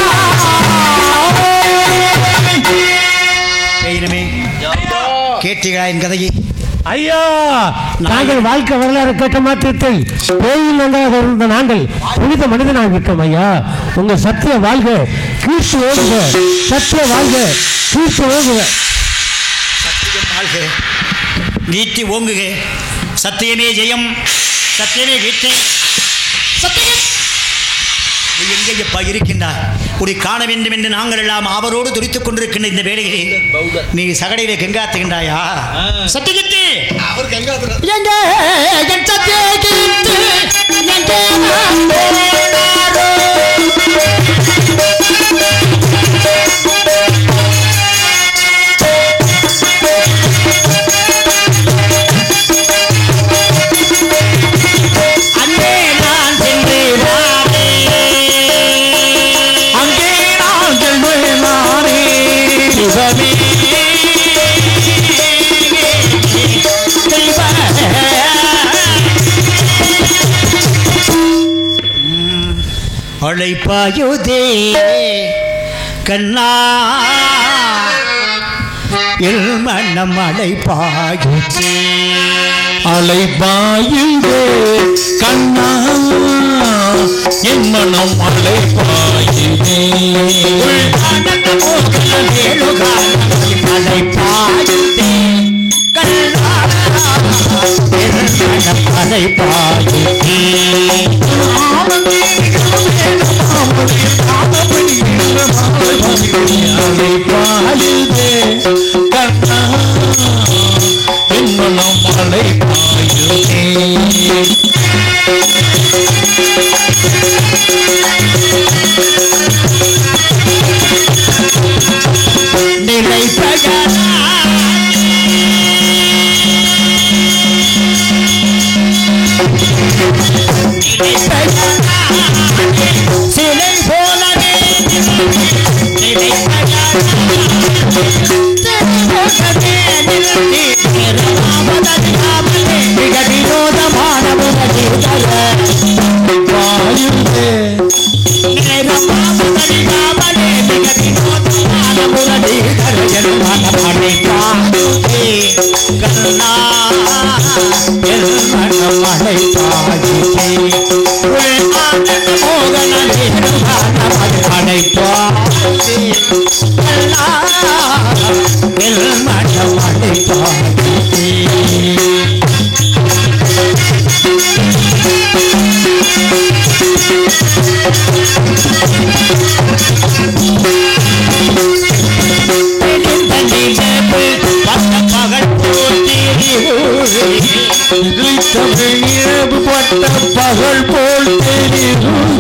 [SPEAKER 6] கேட்டீங்களா என் கதையை?
[SPEAKER 3] ஐயா, நாங்கள் வாழ்க்கை வரலாறு கேட்ட மாற்றத்தில் கோயில் நன்றாக இருந்த நாங்கள் புனித மனிதனாகிவிட்டோம் ஐயா. உங்க சத்திய வாழ்க, கீர்த்தி ஓடுக, சத்திய வாழ்க, கீர்த்தி ஓடுக.
[SPEAKER 1] சத்தியம் வாழ்க, நீட்டி ஓங்குக, சத்தியமே ஜெயம், சத்தியமே வீட்டை. சத்தியம் நீ எங்கேயப்பா இருக்கின்றார்? உன்னை காண வேண்டும் என்று நாங்கள் எல்லாம் அவரோடு துடித்துக் கொண்டிருக்கின்ற இந்த வேளையிலே நீ சகடையிலே கெங்காத்துகின்றாயா? சத்தியகிட்டு
[SPEAKER 6] அவர் கங்காத்துல
[SPEAKER 1] அழைப்பாயுதே கண்ணா எல் மனம் அழைப்பாயுதே
[SPEAKER 7] அலைப்பாயுதே கண்ணா என் மனம் அலைப்பாயுதே
[SPEAKER 1] அழைப்பாயுதே கண்ணா எல் மனம் அழைப்பாயுதே
[SPEAKER 7] அலைப்பாயுதே கண்ணா என் மனம் அலைப்பாயுதே
[SPEAKER 1] நிலை சிலை போலவே மிக வினோதமான
[SPEAKER 7] பகல் போல்
[SPEAKER 1] பகல் போல்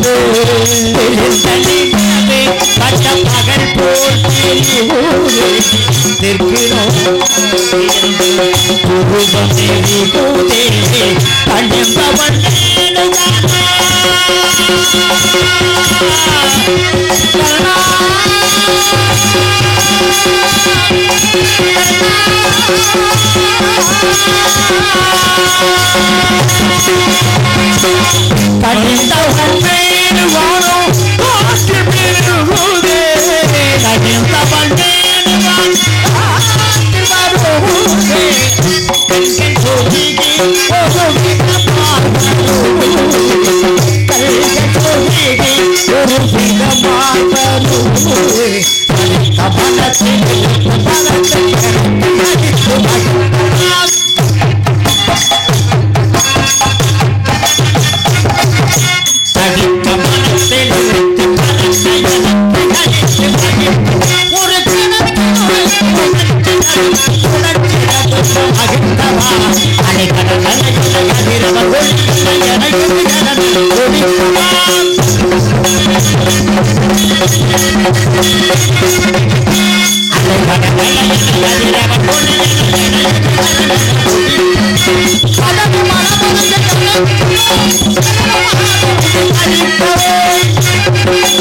[SPEAKER 7] Thank you.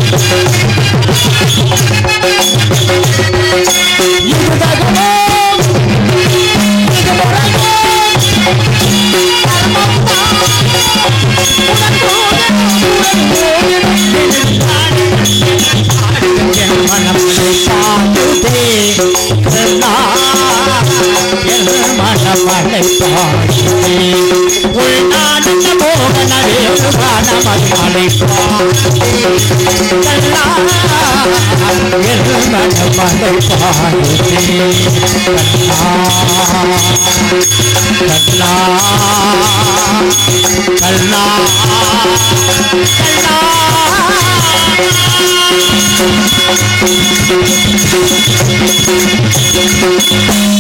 [SPEAKER 7] மலை பாடுதே
[SPEAKER 1] உள்நாடுந்த மோகன வேணுகான மலை
[SPEAKER 7] கண்ணா என் மனமலை பாடுதே கண்ணா கண்ணா கண்ணா கண்ணா